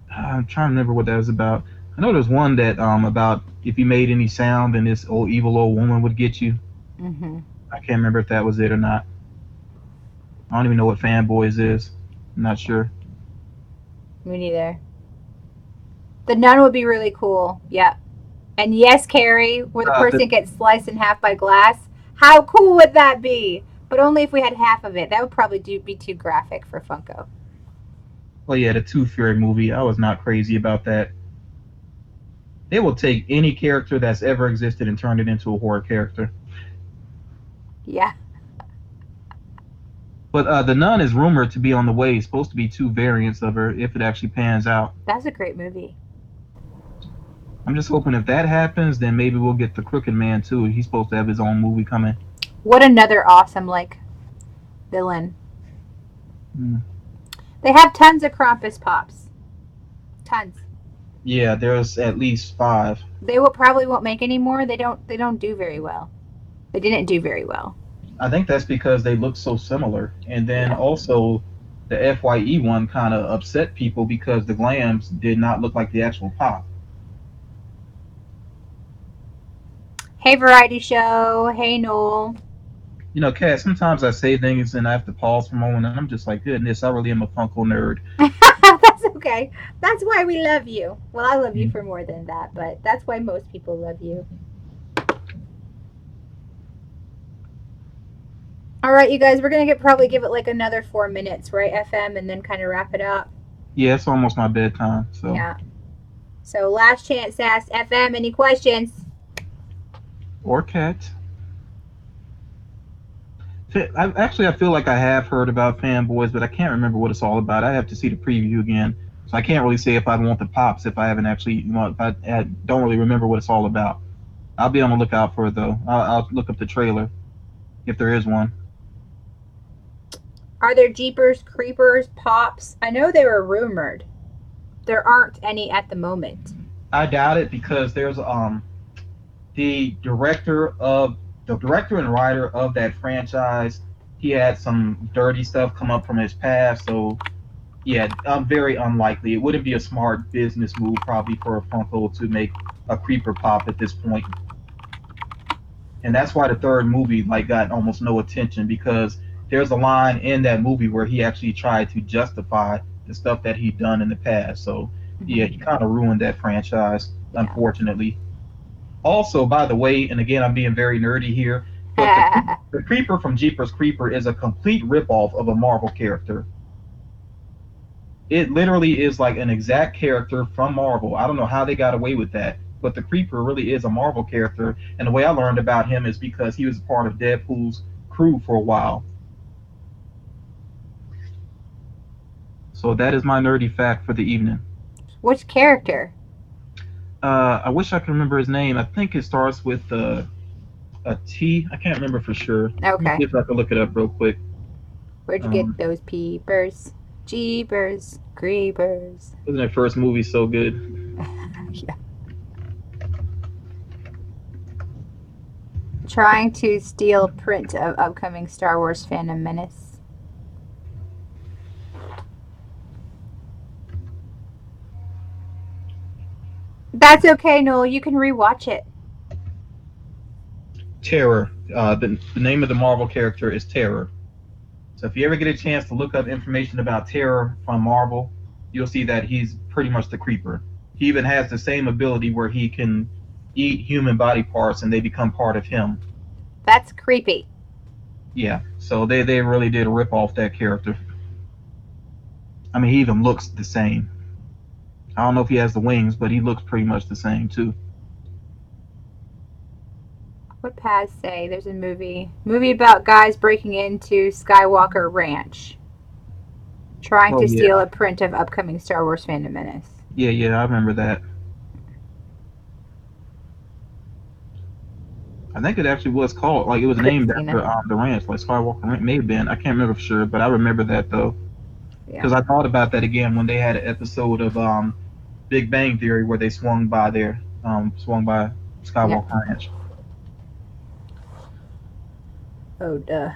I'm trying to remember what that was about. I know there's one that about if you made any sound, then this evil old woman would get you. Mm-hmm. I can't remember if that was it or not. I don't even know what Fanboys is. I'm not sure. Me neither. The nun would be really cool. Yeah. And yes, Carrie, where the The, person gets sliced in half by glass. How cool would that be? But only if we had half of it. That would probably be too graphic for Funko. well, yeah, the Tooth Fairy movie. I was not crazy about that. They will take any character that's ever existed and turn it into a horror character. Yeah, But the Nun is rumored to be on the way. It's supposed to be two variants of her if it actually pans out. that's a great movie. I'm just hoping if that happens, then maybe we'll get the Crooked Man too. He's supposed to have his own movie coming. What another awesome, like, villain. Mm. They have tons of Krampus pops. Tons. Yeah, there's at least 5. They will probably won't make any more. They don't do very well. They didn't do very well. I think that's because they look so similar. And then Yeah. also, the FYE one kind of upset people because the glams did not look like the actual pop. Hey, variety show. Hey, Noel. You know, Katt, sometimes I say things and I have to pause for a moment, and I'm just like, goodness, I really am a Funko nerd. That's okay. That's why we love you. Well, I love you Mm. for more than that, but that's why most people love you. All right, you guys, we're gonna probably give it like another 4 minutes, right, FM, and then kind of wrap it up. Yeah, it's almost my bedtime, so. Yeah. So last chance to ask FM any questions. Or Katt. I feel like I have heard about Fanboys, but I can't remember what it's all about. I have to see the preview again, so I can't really say if I want the pops if I haven't actually, if I don't really remember what it's all about. I'll be on the lookout for it though. I'll look up the trailer if there is one. Are there Jeepers Creepers pops? I know they were rumored. There aren't any at the moment. I doubt it because there's the director and writer of that franchise. He had some dirty stuff come up from his past, so yeah, very unlikely. It wouldn't be a smart business move probably for a Funko to make a creeper pop at this point. And that's why the third movie like got almost no attention because there's a line in that movie where he actually tried to justify the stuff that he'd done in the past. So yeah, he kind of ruined that franchise, Yeah. unfortunately. Also, by the way, and again, I'm being very nerdy here, but the Creeper from Jeepers Creeper is a complete ripoff of a Marvel character. It literally is like an exact character from Marvel. I don't know how they got away with that, but the Creeper really is a Marvel character. And the way I learned about him is because he was a part of Deadpool's crew for a while. So that is my nerdy fact for the evening. Which character? I wish I could remember his name. I think it starts with a T. I can't remember for sure. Let me Okay. see if I can look it up real quick. Where'd you get those peepers? Jeepers Creepers. Wasn't that first movie so good? Yeah. Trying to steal print of upcoming Star Wars Phantom Menace. That's okay, Noel. You can rewatch it. Terror. The name of the Marvel character is Terror. So if you ever get a chance to look up information about Terror from Marvel, you'll see that he's pretty much the Creeper. He even has the same ability where he can eat human body parts and they become part of him. That's creepy. Yeah, so they really did rip off that character. I mean, he even looks the same. I don't know if he has the wings, but he looks pretty much the same too. What Paz say? There's a movie about guys breaking into Skywalker Ranch, trying Oh to yeah, steal a print of upcoming Star Wars Phantom Menace. yeah, I remember that. I think it actually was called like it was named Christina. after the ranch, like Skywalker Ranch. May have been. I can't remember for sure, but I remember that though because Yeah. I thought about that again when they had an episode of Big Bang Theory where they swung by Skywalker Yeah. Ranch. Oh, duh.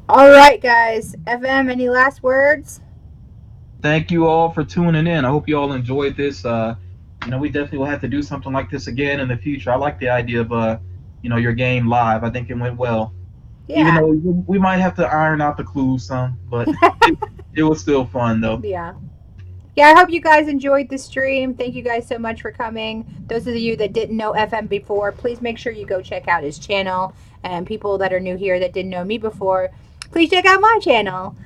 All right, guys. FM, any last words? Thank you all for tuning in. I hope you all enjoyed this. We definitely will have to do something like this again in the future. I like the idea of your game live. I think it went well. Even Yeah. though we might have to iron out the clues some, but it was still fun though. Yeah. Yeah, I hope you guys enjoyed the stream. Thank you guys so much for coming. Those of you that didn't know FM before, please make sure you go check out his channel. And people that are new here that didn't know me before, please check out my channel.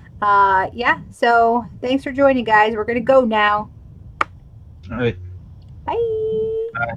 Yeah, so thanks for joining, guys. We're going to go now. All right. Bye. Bye.